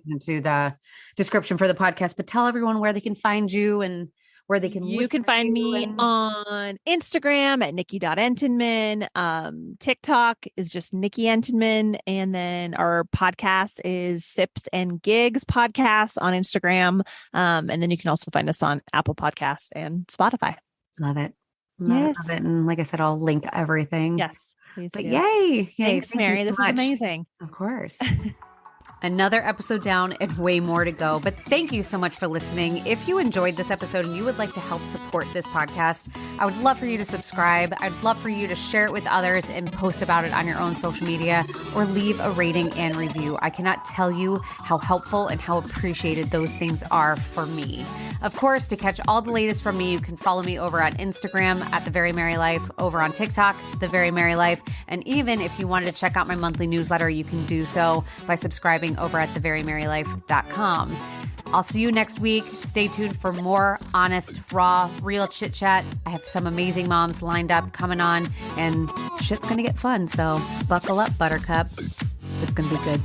into the description for the podcast, but tell everyone where they can find you and where they can You can find me on Instagram at Nicki.Entenmann. TikTok is just Nicki Entenmann. And then our podcast is Sips and Gigs podcast on Instagram. And then you can also find us on Apple Podcasts and Spotify. Love it. Love it. And like I said, I'll link everything. Yes. Please but do. Yay. Thanks, Mary. So this much. was amazing. Of course. Another episode down and way more to go. But thank you so much for listening. If you enjoyed this episode and you would like to help support this podcast, I would love for you to subscribe. I'd love for you to share it with others and post about it on your own social media or leave a rating and review. I cannot tell you how helpful and how appreciated those things are for me. Of course, to catch all the latest from me, you can follow me over on Instagram at The Very Merry Life, over on TikTok, The Very Merry Life. And even if you wanted to check out my monthly newsletter, you can do so by subscribing over at theverymerrylife.com. I'll see you next week. Stay tuned for more honest, raw, real chit chat. I have some amazing moms lined up coming on, and shit's going to get fun. So buckle up, Buttercup. It's going to be good.